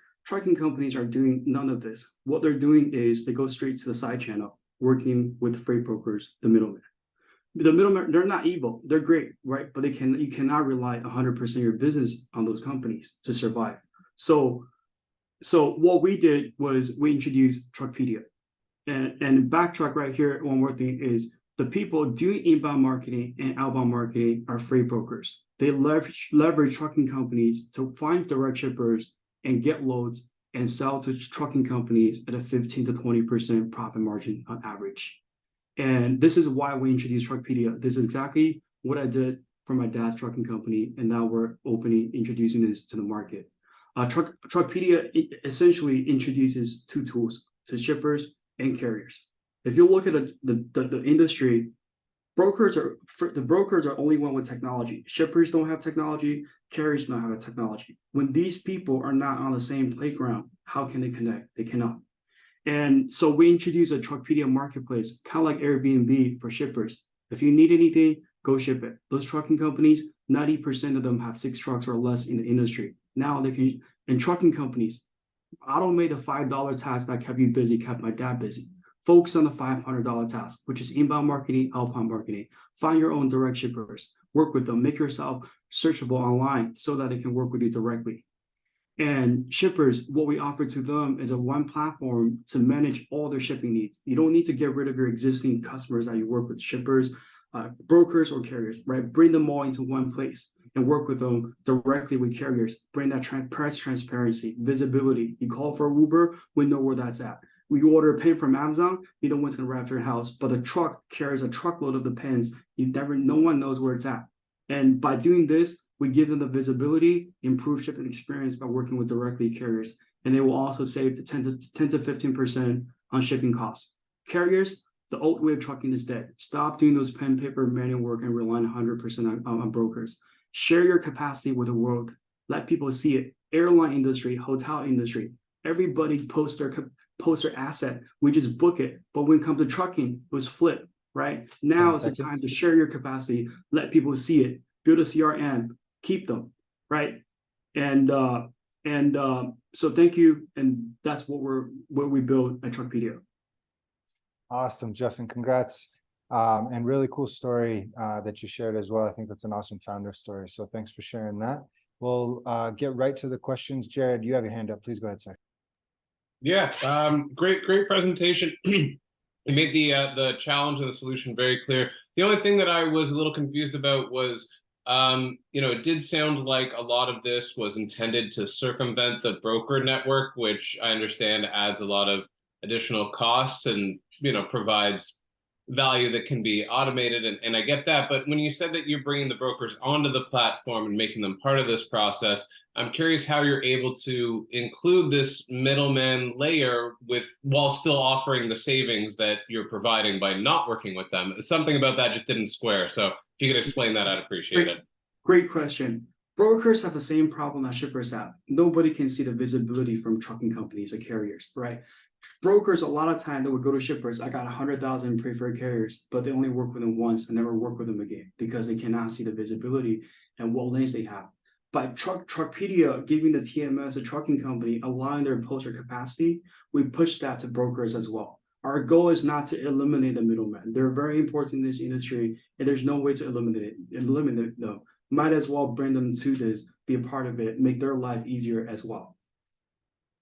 companies are doing none of this. What they're doing is they go straight to the side channel, working with freight brokers, the middlemen. The middlemen, they're not evil. They're great, right? But you cannot rely 100% of your business on those companies to survive. So what we did was we introduced Truckpedia. And backtrack right here, one more thing is the people doing inbound marketing and outbound marketing are freight brokers. They leverage trucking companies to find direct shippers and get loads and sell to trucking companies at a 15 to 20% profit margin on average. And this is why we introduced Truckpedia. This is exactly what I did for my dad's trucking company. And now we're introducing this to the market. Truckpedia essentially introduces 2 tools to shippers and carriers. If you look at the industry, the brokers are only one with technology. Shippers don't have technology, carriers don't have a technology. When these people are not on the same playground, how can they connect? They cannot. And so we introduced a Truckpedia marketplace, kind of like Airbnb for shippers. If you need anything, go ship it. Those trucking companies, 90% of them have 6 trucks or less in the industry. Now they can, and trucking companies, automate the $5 task that kept you busy, kept my dad busy. Focus on the $500 task, which is inbound marketing, outbound marketing. Find your own direct shippers, work with them, make yourself searchable online so that they can work with you directly. And shippers, what we offer to them is a one platform to manage all their shipping needs. You don't need to get rid of your existing customers that you work with, shippers, brokers, or carriers, right? Bring them all into one place and work with them directly with carriers. Bring that price transparency, visibility. You call for Uber, we know where that's at. We order a pen from Amazon, you know what's going to arrive to your house, but the truck carries a truckload of the pens. No one knows where it's at. And by doing this, we give them the visibility, improve shipping experience by working with directly carriers, and they will also save the 10 to 15% on shipping costs. Carriers, the old way of trucking is dead. Stop doing those pen, paper, manual work and relying 100% on brokers. Share your capacity with the world. Let people see it. Airline industry, hotel industry, everybody posts their asset. We just book it. But when it comes to trucking, it was flipped, right? Now it's a time to share your capacity. Let people see it. Build a CRM. Keep them, right? And so thank you, and that's what we build at Truckpedia. Awesome, Justin, congrats. And really cool story that you shared as well. I think that's an awesome founder story. So thanks for sharing that. We'll get right to the questions. Jared, you have your hand up. Please go ahead, sir. Yeah, great presentation. You made the challenge and the solution very clear. The only thing that I was a little confused about was, it did sound like a lot of this was intended to circumvent the broker network, which I understand adds a lot of additional costs and, provides value that can be automated. And I get that. But when you said that you're bringing the brokers onto the platform and making them part of this process, I'm curious how you're able to include this middleman layer while still offering the savings that you're providing by not working with them. Something about that just didn't square. So if you could explain that, I'd appreciate it. Great question. Brokers have the same problem that shippers have. Nobody can see the visibility from trucking companies or carriers, right? Brokers, a lot of time, they would go to shippers. I got 100,000 preferred carriers, but they only work with them once and never work with them again because they cannot see the visibility and what lanes they have. By Truckpedia giving the TMS, a trucking company, allowing their poster capacity, we push that to brokers as well. Our goal is not to eliminate the middlemen. They're very important in this industry, and there's no way to eliminate them. Might as well bring them to this, be a part of it, make their life easier as well.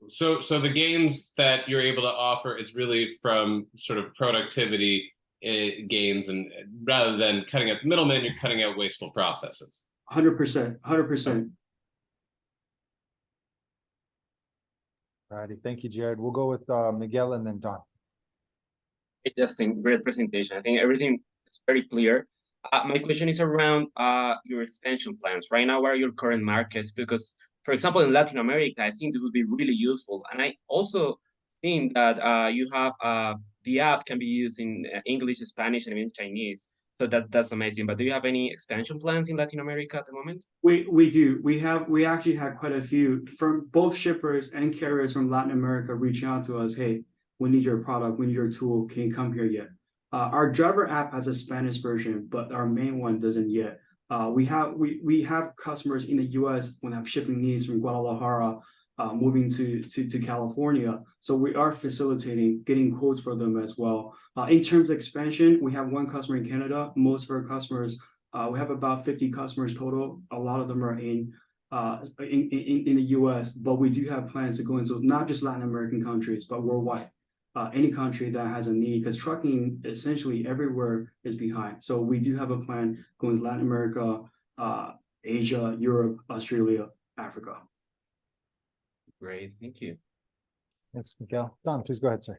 So the gains that you're able to offer, it's really from sort of productivity gains, and rather than cutting out the middleman, you're cutting out wasteful processes. 100%. Alrighty, thank you, Jared. We'll go with Miguel and then Don. Hey, Justin, great presentation. I think everything is very clear. My question is around your expansion plans. Right now, where are your current markets? Because, for example, in Latin America, I think it would be really useful. And I also think that you have the app can be used in English, Spanish, and even Chinese. So that's amazing. But do you have any expansion plans in Latin America at the moment? We do. We actually had quite a few from both shippers and carriers from Latin America reaching out to us. Hey, we need your product. We need your tool. Can you come here yet? Our driver app has a Spanish version, but our main one doesn't yet. We have customers in the U.S. when have shipping needs from Guadalajara, moving to California. So we are facilitating getting quotes for them as well. In terms of expansion, we have one customer in Canada. Most of our customers, we have about 50 customers total. A lot of them are in the U.S., but we do have plans to go into not just Latin American countries, but worldwide. Any country that has a need, because trucking essentially everywhere is behind. So we do have a plan going to Latin America, Asia, Europe, Australia, Africa. Great, thank you. Thanks, Miguel. Don, please go ahead, sir.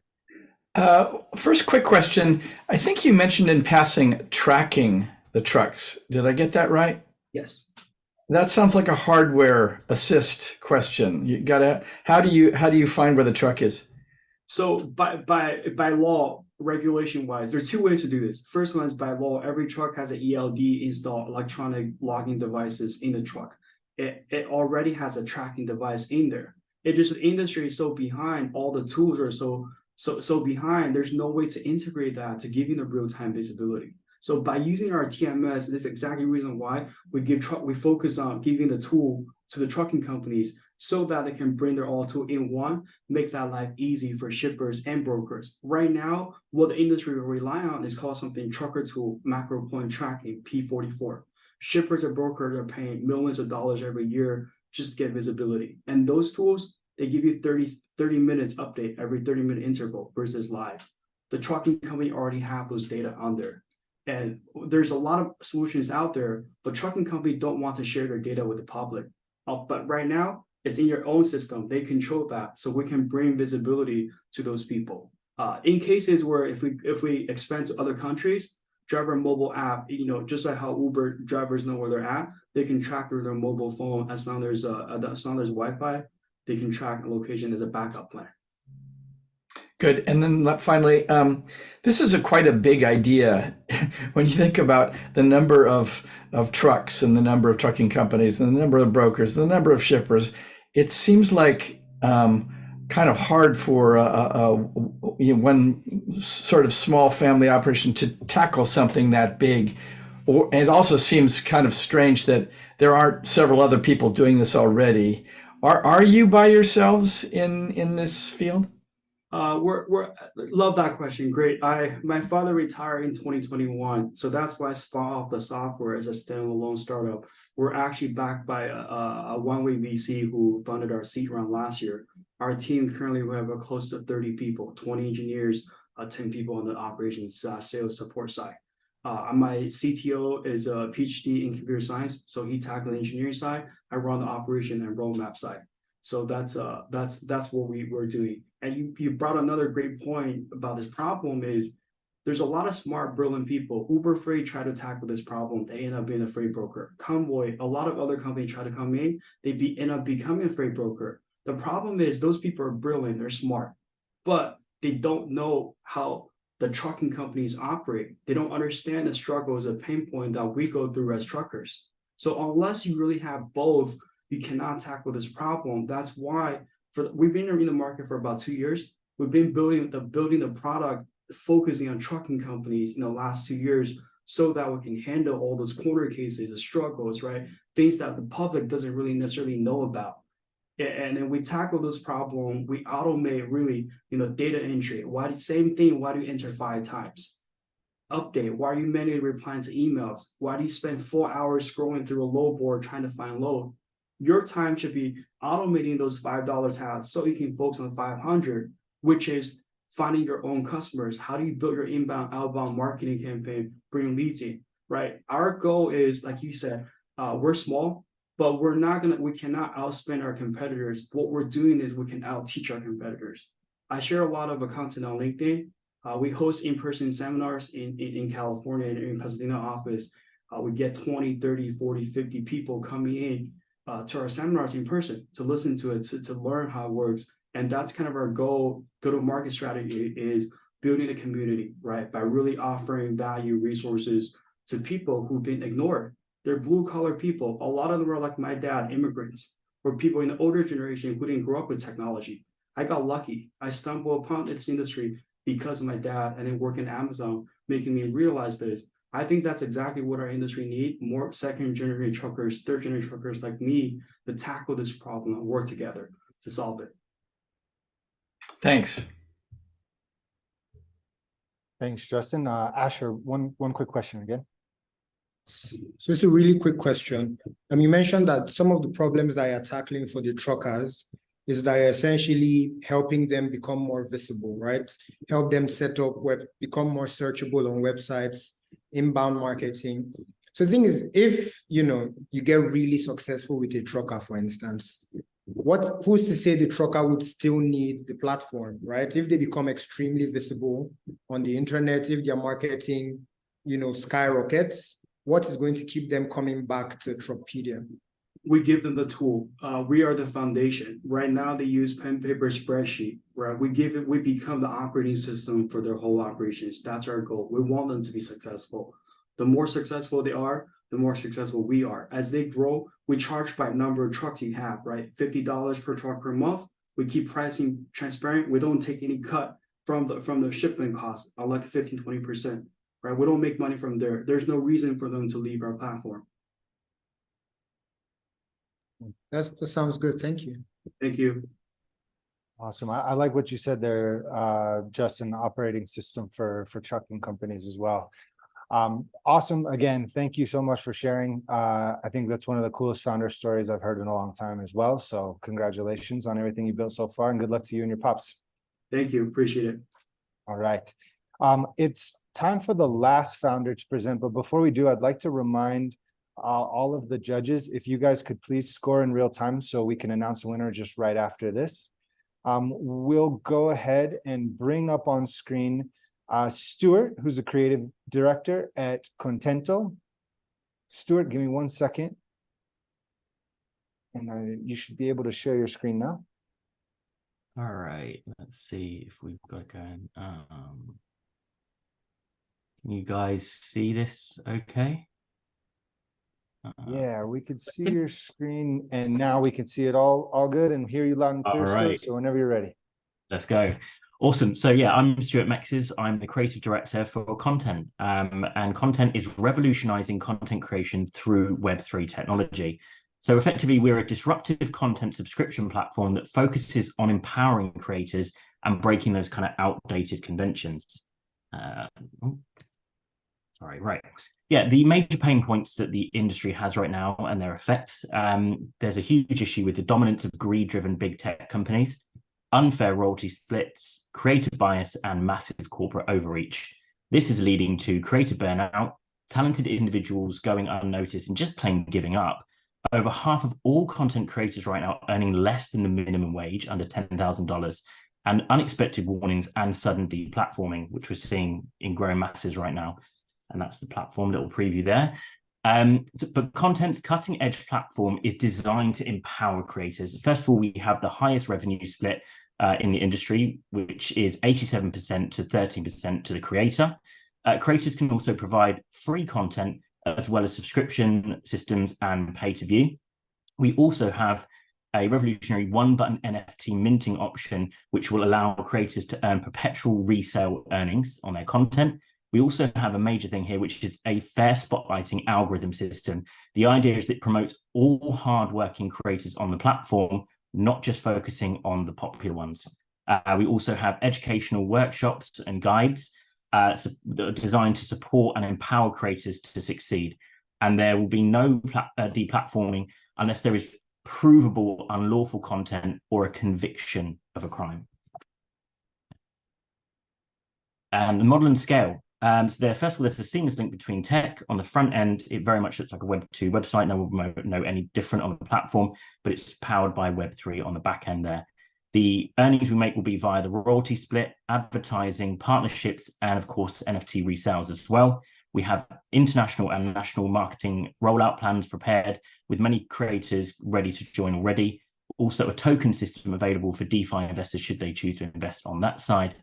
First quick question. I think you mentioned in passing tracking the trucks. Did I get that right? Yes. That sounds like a hardware assist question. You gotta, how do you find where the truck is? So by law, regulation wise, there are two ways to do this. First one is by law, every truck has an ELD installed, electronic logging devices in the truck. It already has a tracking device in there. It just, the industry is so behind, all the tools are so behind, there's no way to integrate that to give you the real-time visibility. So by using our TMS, this is exactly the reason why we focus on giving the tool to the trucking companies so that they can bring their all tool in one, make that life easy for shippers and brokers. Right now, what the industry will rely on is called something trucker tool macro point tracking, P44. Shippers and brokers are paying millions of dollars every year just to get visibility. And those tools, they give you 30 minutes update every 30-minute interval versus live. The trucking company already have those data on there. And there's a lot of solutions out there, but trucking companies don't want to share their data with the public. But right now, it's in your own system. They control that, so we can bring visibility to those people. In cases where if we expand to other countries, driver mobile app, just like how Uber drivers know where they're at, they can track through their mobile phone as long as there's Wi-Fi. They can track a location as a backup plan. Good. And then finally, this is quite a big idea when you think about the number of trucks and the number of trucking companies and the number of brokers, the number of shippers. It seems like kind of hard for one sort of small family operation to tackle something that big. And it also seems kind of strange that there aren't several other people doing this already. Are you by yourselves in this field? We're love that question. Great. My father retired in 2021, so that's why I spun off the software as a standalone startup. We're actually backed by a one-way VC who funded our seed round last year. Our team currently we have close to 30 people, 20 engineers, 10 people on the operations sales support side. My CTO is a PhD in computer science, so he tackled the engineering side. I run the operation and roadmap side. So that's what we're doing. And you brought another great point about this problem is there's a lot of smart, brilliant people. Uber Freight tried to tackle this problem. They end up being a freight broker. Convoy, a lot of other companies try to come in. They end up becoming a freight broker. The problem is those people are brilliant. They're smart, but they don't know how the trucking companies operate. They don't understand the struggles, the pain point that we go through as truckers. So unless you really have both, you cannot tackle this problem. That's why we've been in the market for about 2 years. We've been building the product, focusing on trucking companies in the last 2 years so that we can handle all those corner cases, the struggles, right? Things that the public doesn't really necessarily know about. And then we tackle those problems. We automate really, data entry. Same thing, why do you enter 5 times? Update, why are you manually replying to emails? Why do you spend 4 hours scrolling through a load board trying to find load? Your time should be automating those $5 tasks so you can focus on 500, which is finding your own customers. How do you build your inbound, outbound marketing campaign, bring leads in, right? Our goal is, like you said, we're small, but we cannot outspend our competitors. What we're doing is we can out-teach our competitors. I share a lot of content on LinkedIn. We host in-person seminars in California and in Pasadena office. We get 20, 30, 40, 50 people coming in to our seminars in person to listen to it, to learn how it works. And that's kind of our go-to-market strategy is building a community, right? By really offering value resources to people who've been ignored. They're blue-collar people. A lot of them are like my dad, immigrants, or people in the older generation who didn't grow up with technology. I got lucky. I stumbled upon this industry because of my dad and then working at Amazon, making me realize this. I think that's exactly what our industry needs, more second-generation truckers, third-generation truckers like me to tackle this problem and work together to solve it. Thanks. Thanks, Justin. Asher, one quick question again. So it's a really quick question. You mentioned that some of the problems that you're tackling for the truckers is that you're essentially helping them become more visible, right? Help them set up become more searchable on websites, inbound marketing. So the thing is, if you get really successful with a trucker, for instance, who's to say the trucker would still need the platform, right? If they become extremely visible on the internet, if their marketing, skyrockets, what is going to keep them coming back to Truckpedia? We give them the tool. We are the foundation. Right now, they use pen, paper, spreadsheet, right? We become the operating system for their whole operations. That's our goal. We want them to be successful. The more successful they are, the more successful we are. As they grow, we charge by number of trucks you have, right? $50 per truck per month. We keep pricing transparent. We don't take any cut from the shipment cost, like 15, 20%, right? We don't make money from there. There's no reason for them to leave our platform. That sounds good. Thank you. Thank you. Awesome. I like what you said there, Justin, operating system for trucking companies as well. Awesome. Again, thank you so much for sharing. I think that's one of the coolest founder stories I've heard in a long time as well. So congratulations on everything you built so far, and good luck to you and your pops. Thank you. Appreciate it. All right. It's time for the last founder to present, but before we do, I'd like to remind all of the judges, if you guys could please score in real time so we can announce a winner just right after this. We'll go ahead and bring up on screen Stuart, who's a creative director at Contento. Stuart, give me 1 second. And you should be able to share your screen now. All right, let's see if we've got it going. Can you guys see this okay? Yeah, we could see your screen, and now we can see it all good and hear you loud and clear, All Stuart, right. so whenever you're ready. Let's go. Awesome. So yeah, I'm Stuart Mexes. I'm the creative director for Content. And Content is revolutionizing content creation through Web3 technology. So effectively, we're a disruptive content subscription platform that focuses on empowering creators and breaking those kind of outdated conventions. Yeah, the major pain points that the industry has right now and their effects. There's a huge issue with the dominance of greed-driven big tech companies, unfair royalty splits, creative bias, and massive corporate overreach. This is leading to creative burnout, talented individuals going unnoticed and just plain giving up. Over half of all content creators right now earning less than the minimum wage, under $10,000, and unexpected warnings and sudden deplatforming, which we're seeing in growing masses right now. And that's the platform, little preview there. But Content's cutting edge platform is designed to empower creators. First of all, we have the highest revenue split in the industry, which is 87% to 13% to the creator. Creators can also provide free content as well as subscription systems and pay to view. We also have a revolutionary one-button NFT minting option, which will allow creators to earn perpetual resale earnings on their content. We also have a major thing here, which is a fair spotlighting algorithm system. The idea is that it promotes all hardworking creators on the platform, not just focusing on the popular ones. We also have educational workshops and guides that are designed to support and empower creators to succeed. And there will be no deplatforming unless there is provable unlawful content or a conviction of a crime. And the model and scale. So there, first of all, there's a seamless link between tech. On the front end, it very much looks like a Web2 website. No one will know any different on the platform, but it's powered by Web3 on the back end there. The earnings we make will be via the royalty split, advertising, partnerships, and of course, NFT resales as well. We have international and national marketing rollout plans prepared with many creators ready to join already. Also a token system available for DeFi investors should they choose to invest on that side.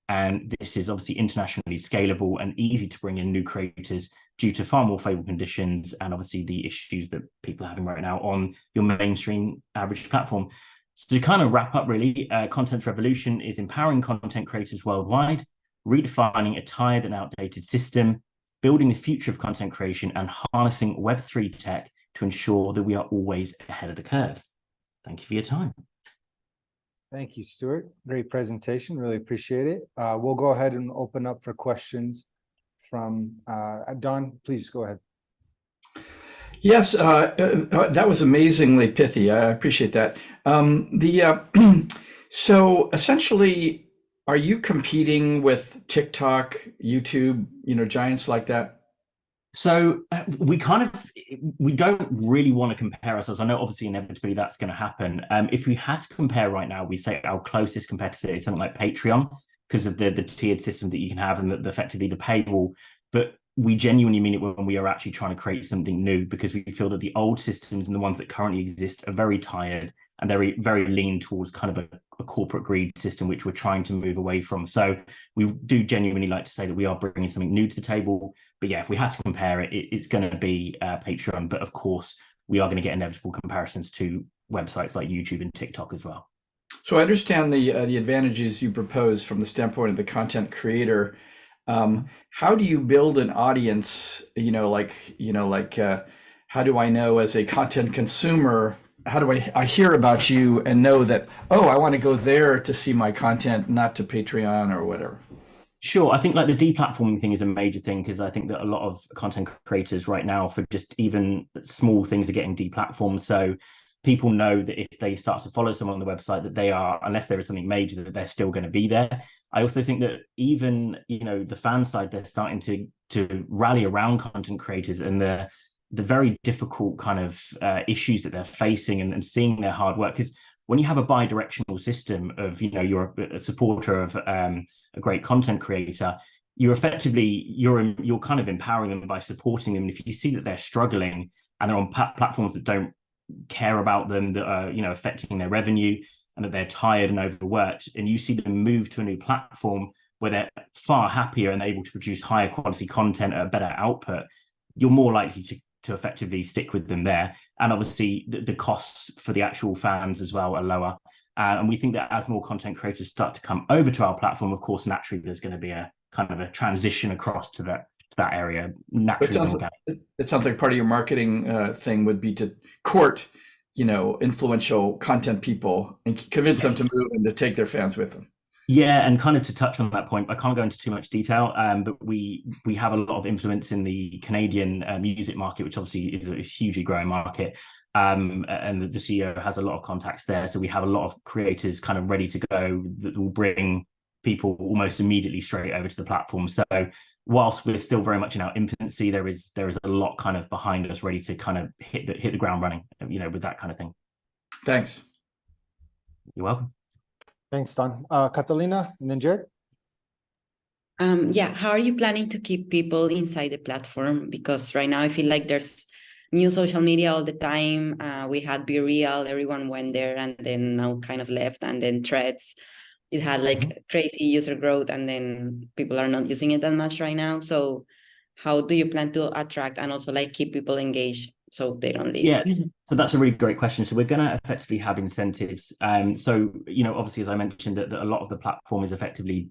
And this is obviously internationally scalable and easy to bring in new creators due to far more favorable conditions and obviously the issues that people are having right now on your mainstream average platform. So to kind of wrap up really, Content Revolution is empowering content creators worldwide, redefining a tired and outdated system, building the future of content creation and harnessing Web3 tech to ensure that we are always ahead of the curve. Thank you for your time. Thank you, Stuart. Great presentation. Really appreciate it. We'll go ahead and open up for questions from Don. Please go ahead. Yes, that was amazingly pithy. I appreciate that. So essentially, are you competing with TikTok, YouTube, giants like that? So we don't really want to compare ourselves. I know obviously inevitably that's going to happen. If we had to compare right now, we say our closest competitor is something like Patreon because of the tiered system that you can have and effectively the paywall. But we genuinely mean it when we are actually trying to create something new, because we feel that the old systems and the ones that currently exist are very tired and very, very lean towards kind of a corporate greed system, which we're trying to move away from. So we do genuinely like to say that we are bringing something new to the table. But yeah, if we had to compare it, it's going to be Patreon. But of course, we are going to get inevitable comparisons to websites like YouTube and TikTok as well. So I understand the advantages you propose from the standpoint of the content creator. How do you build an audience? How do I know as a content consumer I hear about you and know that, oh, I want to go there to see my content, not to Patreon or whatever? Sure. I think like the deplatforming thing is a major thing, because I think that a lot of content creators right now, for just even small things, are getting deplatformed. So people know that if they start to follow someone on the website, that they are, unless there is something major, that they're still going to be there. I also think that even, you know, the fan side, they're starting to rally around content creators and the very difficult kind of issues that they're facing, and seeing their hard work. Because when you have a bi-directional system of, you know, you're a supporter of a great content creator, you're effectively, you're kind of empowering them by supporting them. And if you see that they're struggling and they're on platforms that don't care about them, that are, you know, affecting their revenue, and that they're tired and overworked, and you see them move to a new platform where they're far happier and able to produce higher quality content at a better output, you're more likely to effectively stick with them there. And obviously the costs for the actual fans as well are lower. And we think that as more content creators start to come over to our platform, of course, naturally there's going to be a kind of a transition across to that area naturally. It sounds like part of your marketing thing would be to court, you know, influential content people and convince them to move and to take their fans with them. Yeah, and kind of to touch on that point, I can't go into too much detail, but we have a lot of influence in the Canadian music market, which obviously is a hugely growing market, and the CEO has a lot of contacts there. So we have a lot of creators kind of ready to go that will bring people almost immediately straight over to the platform. So whilst we're still very much in our infancy, there is a lot kind of behind us ready to kind of hit the ground running, you know, with that kind of thing. Thanks. You're welcome. Thanks, Don. Catalina, and then Jared. Yeah, how are you planning to keep people inside the platform? Because right now I feel like there's new social media all the time. We had Be Real, everyone went there and then now kind of left, and then Threads. It had like crazy user growth, and then people are not using it that much right now. So how do you plan to attract and also like keep people engaged so they don't leave? Yeah, so that's a really great question. So we're going to effectively have incentives. So, you know, obviously, as I mentioned, that a lot of the platform is effectively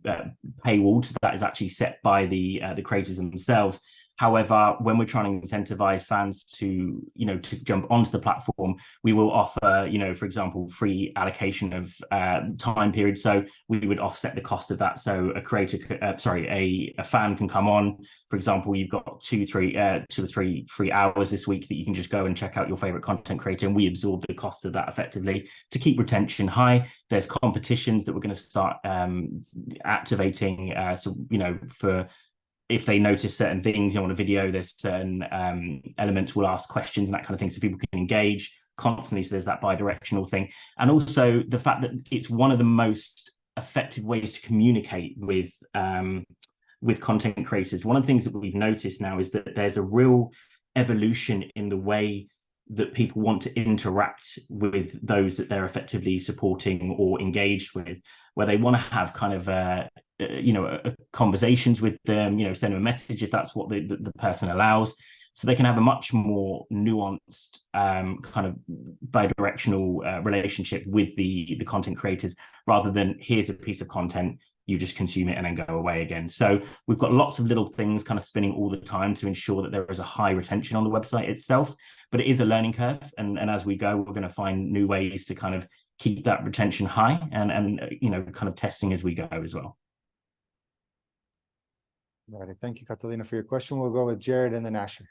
paywalled. So that is actually set by the creators themselves. However, when we're trying to incentivize fans to, you know, to jump onto the platform, we will offer, you know, for example, free allocation of time period. So we would offset the cost of that. So a fan can come on. For example, you've got 2 or 3 free hours this week that you can just go and check out your favorite content creator, and we absorb the cost of that effectively to keep retention high. There's competitions that we're going to start activating. So, you know, for if they notice certain things, you know, on a video, there's certain elements will ask questions and that kind of thing, so people can engage constantly. So there's that bi-directional thing. And also the fact that it's one of the most effective ways to communicate with content creators. One of the things that we've noticed now is that there's a real evolution in the way that people want to interact with those that they're effectively supporting or engaged with, where they want to have kind of conversations with them, you know, send them a message if that's what the person allows, so they can have a much more nuanced kind of bi-directional relationship with the content creators, rather than here's a piece of content, you just consume it and then go away again. So we've got lots of little things kind of spinning all the time to ensure that there is a high retention on the website itself, but it is a learning curve, and as we go, we're going to find new ways to kind of keep that retention high, and you know, kind of testing as we go as well. All right, thank you, Catalina, for your question. We'll go with Jared and then Asher.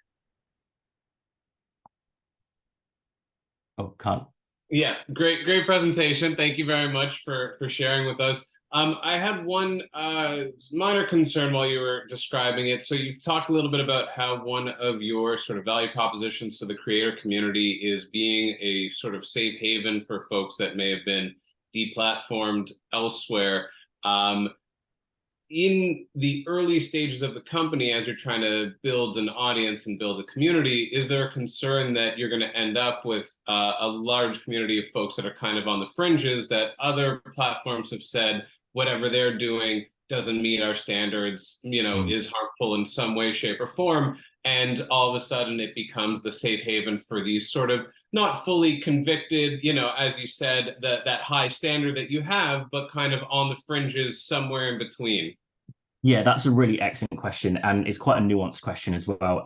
Oh, can't. Yeah, great presentation. Thank you very much for sharing with us. I had one minor concern while you were describing it. So you talked a little bit about how one of your sort of value propositions to the creator community is being a sort of safe haven for folks that may have been deplatformed elsewhere. In the early stages of the company, as you're trying to build an audience and build a community, is there a concern that you're going to end up with a large community of folks that are kind of on the fringes, that other platforms have said whatever they're doing doesn't meet our standards, you know, is harmful in some way, shape, or form, and all of a sudden it becomes the safe haven for these sort of not fully convicted, you know, as you said, that high standard that you have, but kind of on the fringes somewhere in between? Yeah, that's a really excellent question, and it's quite a nuanced question as well.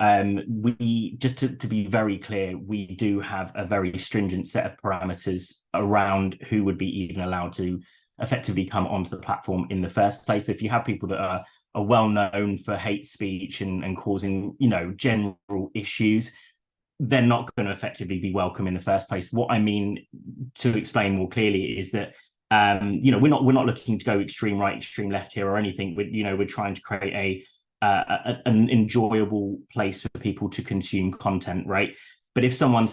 We just to be very clear, we do have a very stringent set of parameters around who would be even allowed to effectively come onto the platform in the first place. So if you have people that are well known for hate speech and causing, you know, general issues, they're not going to effectively be welcome in the first place. What I mean, to explain more clearly, is that you know, we're not looking to go extreme right, extreme left here or anything. We're trying to create an enjoyable place for people to consume content, right? But if someone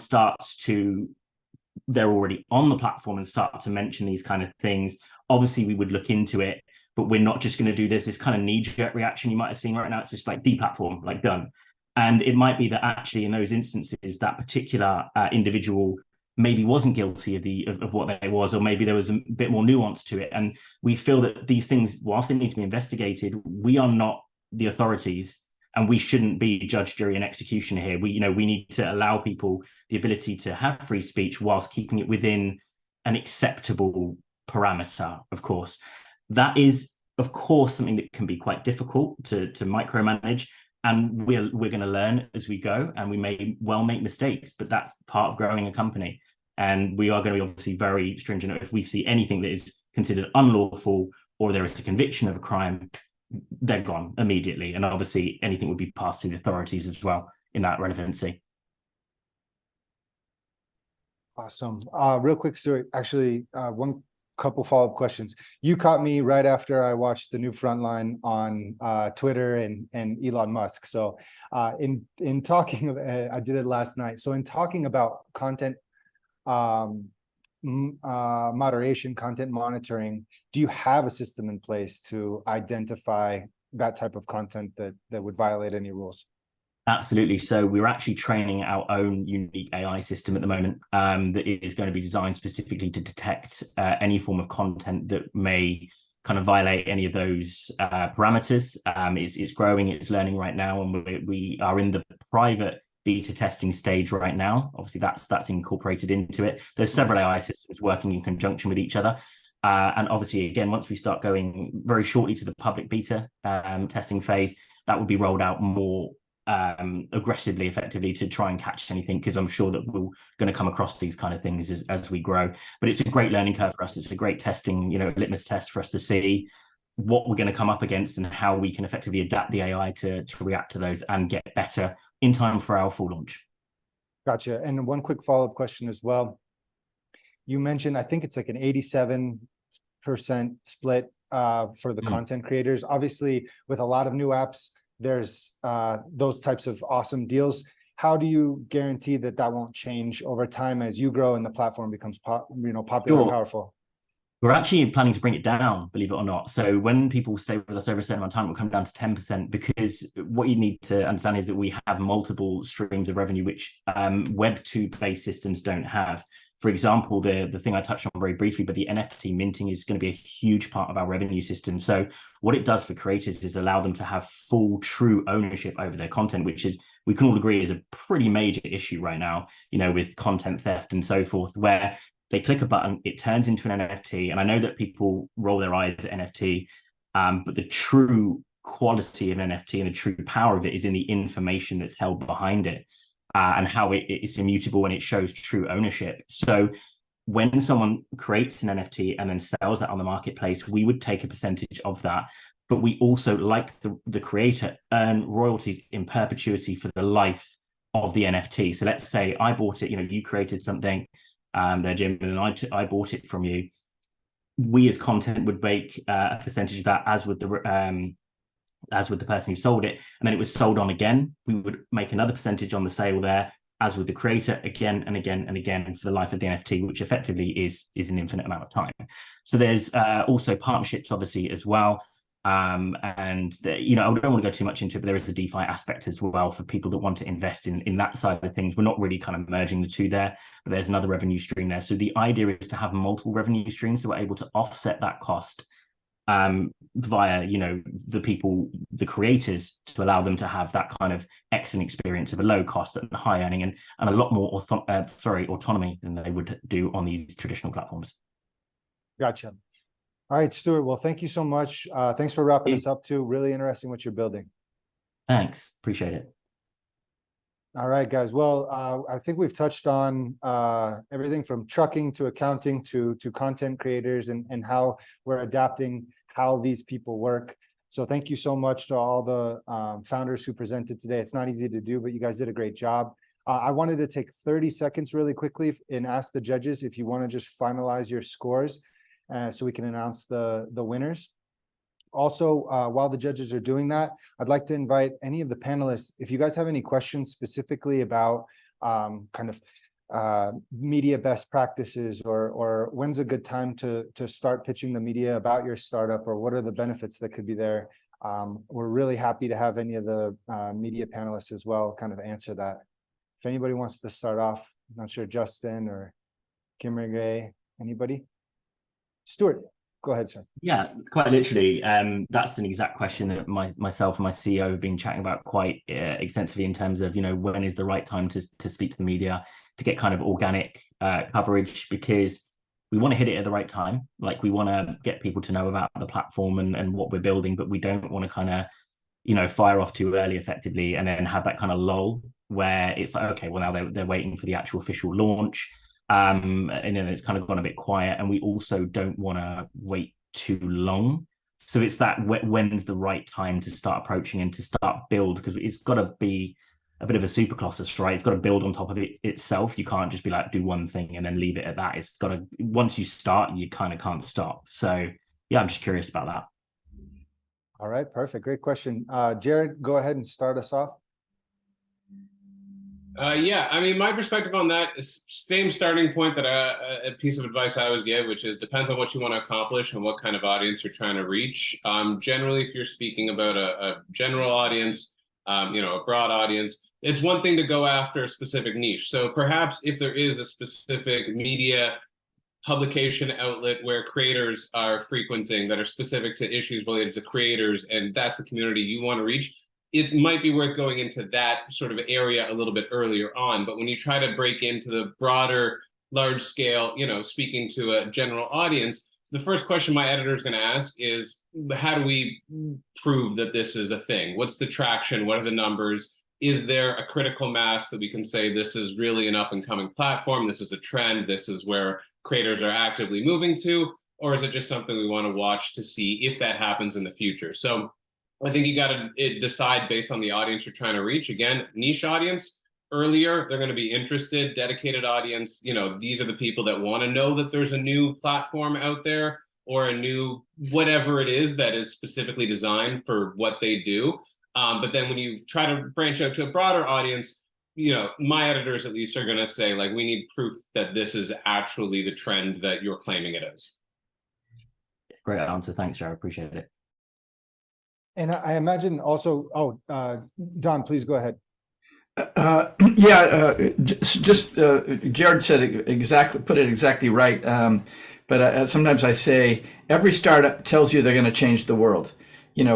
they're already on the platform and start to mention these kind of things, obviously we would look into it. But we're not just going to do this kind of knee-jerk reaction you might have seen right now. It's just like deplatform, like done. And it might be that actually in those instances, that particular individual maybe wasn't guilty of what they was, or maybe there was a bit more nuance to it. And we feel that these things, whilst they need to be investigated, we are not the authorities, and we shouldn't be judge, jury, and executioner here. We need to allow people the ability to have free speech whilst keeping it within an acceptable parameter, of course. That is, of course, something that can be quite difficult to micromanage. And we're going to learn as we go, and we may well make mistakes, but that's part of growing a company. And we are going to be obviously very stringent. If we see anything that is considered unlawful, or there is a conviction of a crime, they're gone immediately. And obviously anything would be passed to the authorities as well in that relevancy. Awesome. Real quick, Stuart, actually, one couple follow-up questions. You caught me right after I watched the new Frontline on Twitter and Elon Musk. So in talking, I did it last night. So in talking about content moderation, content monitoring, do you have a system in place to identify that type of content that would violate any rules? Absolutely. So we're actually training our own unique AI system at the moment that is going to be designed specifically to detect any form of content that may kind of violate any of those parameters. It's growing, it's learning right now, and we are in the private beta testing stage right now. Obviously, that's incorporated into it. There's several AI systems working in conjunction with each other. And obviously, again, once we start going very shortly to the public beta testing phase, that will be rolled out more aggressively, effectively, to try and catch anything, because I'm sure that we're going to come across these kind of things as we grow. But it's a great learning curve for us. It's a great testing, litmus test for us to see what we're going to come up against and how we can effectively adapt the AI to react to those and get better in time for our full launch. Gotcha. And one quick follow-up question as well. You mentioned, I think it's like an 87% split for the content creators. Obviously, with a lot of new apps, there's those types of awesome deals. How do you guarantee that won't change over time as you grow and the platform becomes popular and powerful? We're actually planning to bring it down, believe it or not. So when people stay with us over a certain amount of time, it will come down to 10%, because what you need to understand is that we have multiple streams of revenue, which Web 2-based systems don't have. For example, the thing I touched on very briefly, but the NFT minting is going to be a huge part of our revenue system. So what it does for creators is allow them to have full, true ownership over their content, which is, we can all agree, is a pretty major issue right now, with content theft and so forth, where they click a button, it turns into an NFT. And I know that people roll their eyes at NFT, but the true quality of an NFT and the true power of it is in the information that's held behind it. And how it's immutable and it shows true ownership. So when someone creates an NFT and then sells that on the marketplace, we would take a percentage of that. But we also, like the creator, earn royalties in perpetuity for the life of the NFT. So let's say I bought it, you created something there, Jim, and I bought it from you. We as content would make a percentage of that, as with the person who sold it, and then it was sold on again, we would make another percentage on the sale there, as with the creator, again and again and again for the life of the NFT, which effectively is an infinite amount of time. So there's also partnerships, obviously, as well. And I don't want to go too much into it, but there is the DeFi aspect as well for people that want to invest in that side of things. We're not really kind of merging the two there, but there's another revenue stream there. So the idea is to have multiple revenue streams, so we're able to offset that cost via the creators, to allow them to have that kind of excellent experience of a low cost and high earning and a lot more autonomy than they would do on these traditional platforms. Gotcha. All right, Stuart. Well, thank you so much. Thanks for wrapping us up too. Really interesting what you're building. Thanks. Appreciate it. All right, guys. Well, I think we've touched on everything from trucking to accounting to content creators and how we're adapting how these people work. So thank you so much to all the founders who presented today. It's not easy to do, but you guys did a great job. I wanted to take 30 seconds really quickly and ask the judges if you want to just finalize your scores so we can announce the winners. Also, while the judges are doing that, I'd like to invite any of the panelists, if you guys have any questions specifically about media best practices or when's a good time to start pitching the media about your startup, or what are the benefits that could be there. We're really happy to have any of the media panelists as well kind of answer that. If anybody wants to start off, I'm not sure, Justin or Kimberly Gray, anybody? Stuart, go ahead, sir. Yeah, quite literally. That's an exact question that myself and my CEO have been chatting about quite extensively in terms of, when is the right time to speak to the media, to get kind of organic coverage, because we want to hit it at the right time. Like, we want to get people to know about the platform and what we're building, but we don't want to kind of, fire off too early effectively and then have that kind of lull where it's like, okay, well, now they're waiting for the actual official launch. And then it's kind of gone a bit quiet, and we also don't want to wait too long. So it's that when's the right time to start approaching and to start build, because it's got to be a bit of a super colossus, right? It's got to build on top of it itself. You can't just be like, do one thing and then leave it at that. It's got to, once you start, you kind of can't stop. So yeah, I'm just curious about that. All right, perfect. Great question. Jared, go ahead and start us off. Yeah, I mean, my perspective on that is same starting point that a piece of advice I always give, which is depends on what you want to accomplish and what kind of audience you're trying to reach. Generally, if you're speaking about a general audience, a broad audience, it's one thing to go after a specific niche. So perhaps if there is a specific media publication outlet where creators are frequenting that are specific to issues related to creators, and that's the community you want to reach, it might be worth going into that sort of area a little bit earlier on. But when you try to break into the broader, large scale, speaking to a general audience, the first question my editor is going to ask is, how do we prove that this is a thing? What's the traction? What are the numbers? Is there a critical mass that we can say this is really an up and coming platform? This is a trend. This is where creators are actively moving to, or is it just something we want to watch to see if that happens in the future? So I think you got to decide based on the audience you're trying to reach. Again, niche audience, earlier, they're going to be interested. Dedicated audience, these are the people that want to know that there's a new platform out there or a new whatever it is that is specifically designed for what they do. But then when you try to branch out to a broader audience, my editors at least are going to say, like, we need proof that this is actually the trend that you're claiming it is. Great answer. Thanks, Jared. Appreciate it. And I imagine also, Don, please go ahead. Jared said exactly, put it exactly right. But sometimes I say every startup tells you they're going to change the world.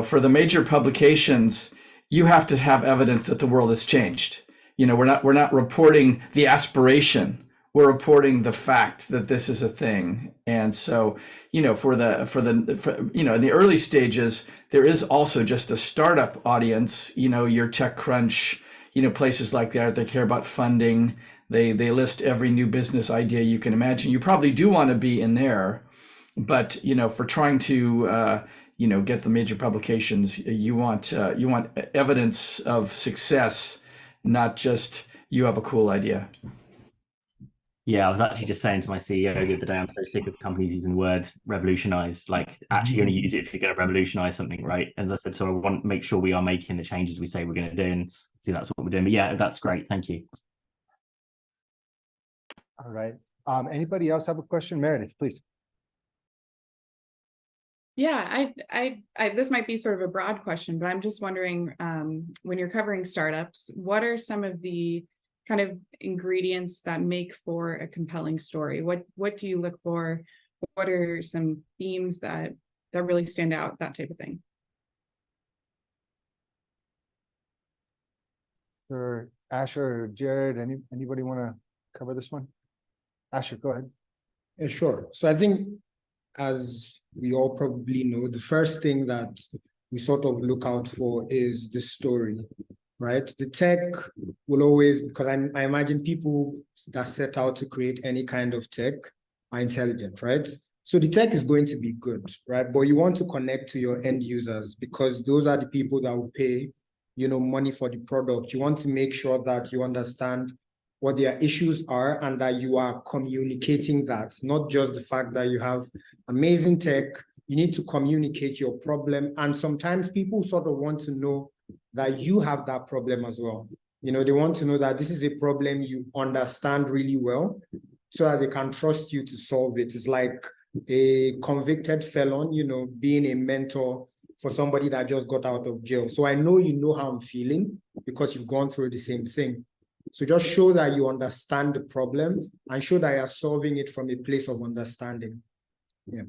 For the major publications, you have to have evidence that the world has changed. We're not reporting the aspiration. We're reporting the fact that this is a thing. And so, in the early stages, there is also just a startup audience, your TechCrunch, places like that. They care about funding. They list every new business idea you can imagine. You probably do want to be in there, but, for trying to, get the major publications, you want evidence of success, not just you have a cool idea. Yeah, I was actually just saying to my CEO the other day, I'm so sick of companies using the word revolutionize. Like, actually only use it if you're going to revolutionize something, right? As I said, so I want to make sure we are making the changes we say we're going to do, and see that's what we're doing. But yeah, that's great. Thank you. All right. Anybody else have a question? Meredith, please. Yeah, I this might be sort of a broad question, but I'm just wondering, when you're covering startups, what are some of the kind of ingredients that make for a compelling story? What do you look for? What are some themes that really stand out, that type of thing? For Asher or Jared, anybody want to cover this one? Asher, go ahead. Sure. So I think as we all probably know, the first thing that we sort of look out for is the story, right? The tech will always, because I imagine people that set out to create any kind of tech are intelligent, right? So the tech is going to be good, right? But you want to connect to your end users because those are the people that will pay, money for the product. You want to make sure that you understand what their issues are and that you are communicating that, not just the fact that you have amazing tech. You need to communicate your problem. And sometimes people sort of want to know that you have that problem as well. They want to know that this is a problem you understand really well so that they can trust you to solve it. It's like a convicted felon, being a mentor for somebody that just got out of jail. So I know you know how I'm feeling because you've gone through the same thing. So just show that you understand the problem and show that you're solving it from a place of understanding. Yeah.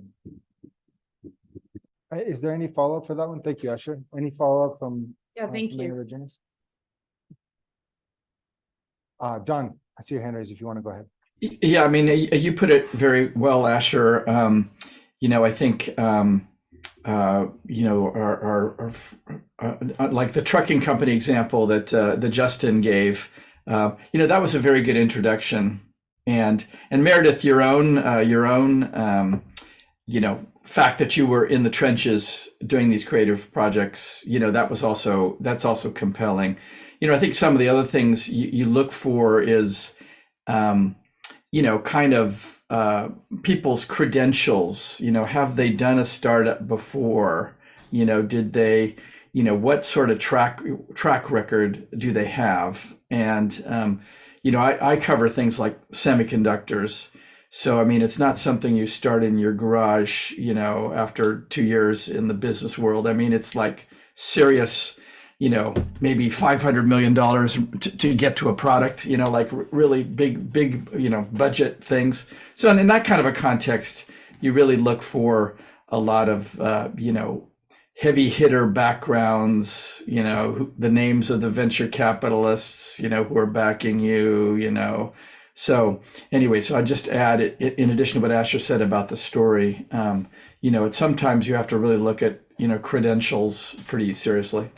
Is there any follow-up for that one? Thank you, Asher. Any follow-up from? Yeah, thank you. Don, I see your hand raised if you want to go ahead. Yeah, I mean, you put it very well, Asher. I think, our like the trucking company example that Justin gave, that was a very good introduction. And Meredith, your own, fact that you were in the trenches doing these creative projects, that's also compelling. I think some of the other things you look for is, kind of people's credentials. Have they done a startup before? Did they, what sort of track record do they have? And I cover things like semiconductors. So, I mean, it's not something you start in your garage, after 2 years in the business world. I mean, it's like serious, maybe $500 million to get to a product, like really big, budget things. So in that kind of a context, you really look for a lot of, heavy hitter backgrounds, the names of the venture capitalists, who are backing you, So anyway, so I just add, in addition to what Asher said about the story, sometimes you have to really look at, credentials pretty seriously.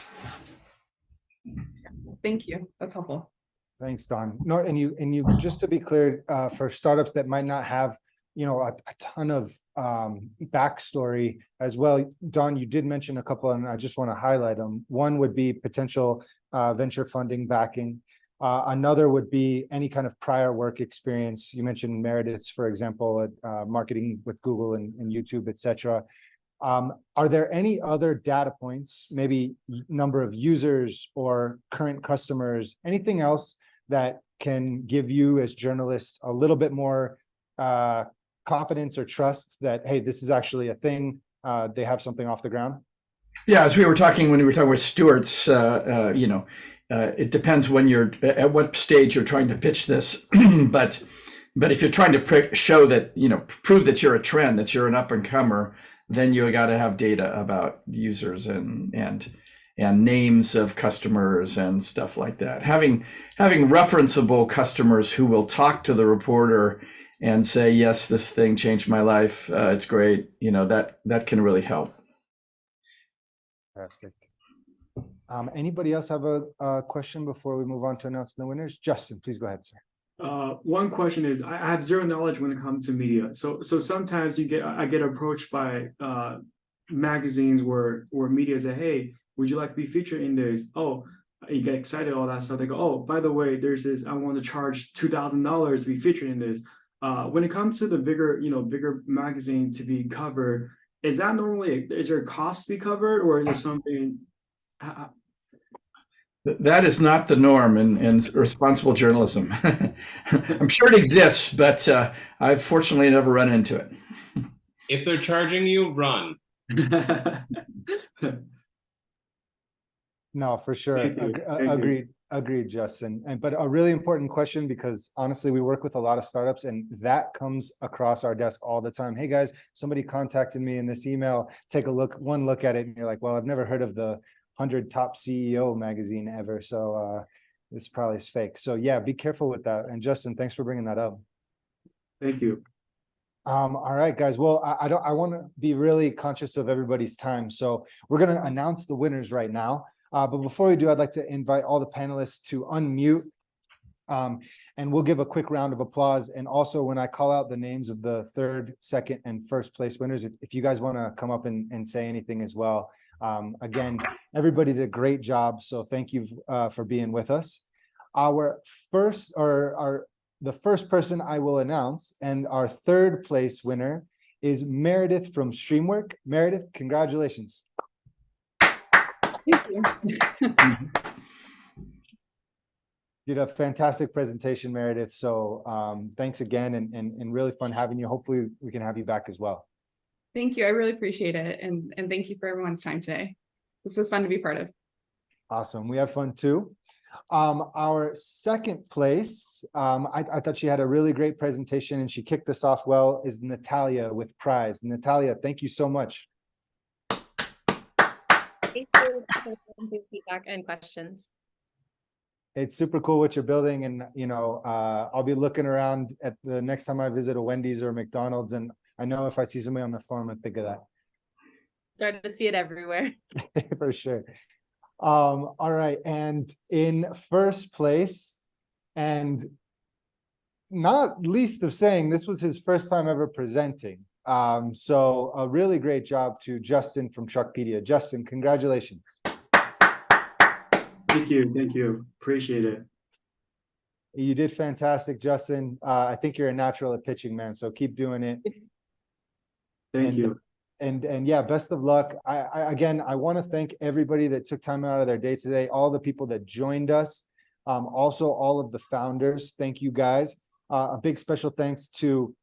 Thank you. That's helpful. Thanks, Don. No, and you just to be clear, for startups that might not have, a ton of backstory as well. Don, you did mention a couple, and I just want to highlight them. One would be potential venture funding backing. Another would be any kind of prior work experience. You mentioned Meredith's, for example, at marketing with Google and YouTube, etc. Are there any other data points, maybe number of users or current customers, anything else that can give you as journalists a little bit more confidence or trust that, hey, this is actually a thing, they have something off the ground? Yeah, as when we were talking with Stewart's, it depends when at what stage you're trying to pitch this, but if you're trying to show that, prove that you're a trend, that you're an up and comer, then you got to have data about users and names of customers and stuff like that. Having referenceable customers who will talk to the reporter and say, yes, this thing changed my life. It's great. That can really help. Fantastic. Anybody else have a question before we move on to announcing the winners? Justin, please go ahead, sir. One question is, I have zero knowledge when it comes to media. So sometimes I get approached by magazines where media say, hey, would you like to be featured in this? Oh, you get excited, all that stuff. They go, oh, by the way, there's this, I want to charge $2,000 to be featured in this. When it comes to the bigger magazine to be covered, is that normally, is there a cost to be covered, or is there something? That is not the norm in responsible journalism. I'm sure it exists, but I've fortunately never run into it. If they're charging you, run. No, for sure. Agreed, Justin. But a really important question, because honestly, we work with a lot of startups and that comes across our desk all the time. Hey guys, somebody contacted me in this email, take one look at it, and you're like, well, I've never heard of the 100 Top CEO magazine ever. So this probably is fake. So yeah, be careful with that. And Justin, thanks for bringing that up. Thank you. All right, guys. Well, I want to be really conscious of everybody's time. So we're going to announce the winners right now. But before we do, I'd like to invite all the panelists to unmute. And we'll give a quick round of applause. And also when I call out the names of the third, second, and first place winners, if you guys want to come up and say anything as well. Again, everybody did a great job. So thank you for being with us. The first person I will announce and our third place winner is Meredith from Streamwork. Meredith, congratulations. Thank you. You did a fantastic presentation, Meredith. So thanks again and really fun having you. Hopefully we can have you back as well. Thank you. I really appreciate it. And thank you for everyone's time today. This was fun to be part of. Awesome. We had fun too. Our second place, I thought she had a really great presentation and she kicked us off well, is Natalia with Prize. Natalia, thank you so much. Thank you for the feedback and questions. It's super cool what you're building. And, you know, I'll be looking around at the next time I visit a Wendy's or a McDonald's. And I know if I see somebody on the phone, I think of that. Started to see it everywhere. For sure. All right. And in first place, and not least of saying, this was his first time ever presenting. So a really great job to Justin from Truckpedia. Justin, congratulations. Thank you. Thank you. Appreciate it. You did fantastic, Justin. I think you're a natural at pitching, man. So keep doing it. Thank you. And yeah, best of luck. Again, I want to thank everybody that took time out of their day today, all the people that joined us, also all of the founders. Thank you guys. A big special thanks to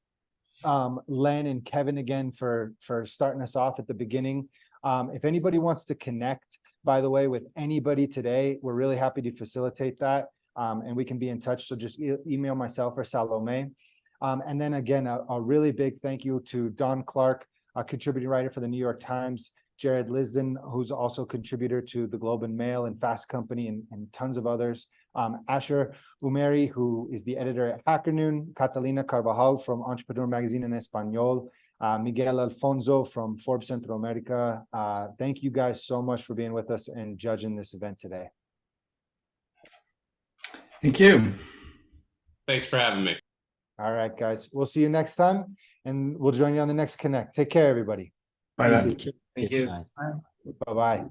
Len and Kevin again for starting us off at the beginning. If anybody wants to connect, by the way, with anybody today, we're really happy to facilitate that. And we can be in touch. So just email myself or Salome. And then again, a really big thank you to Don Clark, a contributing writer for the New York Times, Jared Lisden, who's also a contributor to the Globe and Mail and Fast Company and tons of others. Asher Umeri, who is the editor at Hacker Noon, Catalina Carvajal from Entrepreneur Magazine en Español, Miguel Alfonso from Forbes Central America. Thank you guys so much for being with us and judging this event today. Thank you. Thanks for having me. All right, guys. We'll see you next time, and we'll join you on the next Connect. Take care, everybody. Bye. Thank you. Guys. Bye-bye.